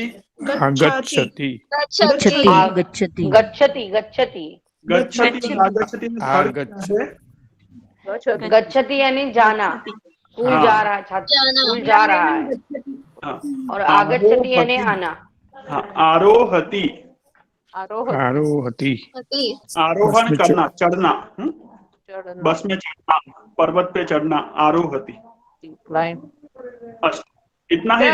गच्छति गच्छति गच्छति गच्छति गच्छति गच्छति आगच्छति में फर्क है। गच्छति यानी जाना, स्कूल जा रहा है छात्र, स्कूल जा रहा है। और आगच्छति यानी आना। आरोहति आरोहति आरोहण करना, चढ़ना। बस में चढ़ना, पर्वत पे चढ़ना, आरोहति। इतना ही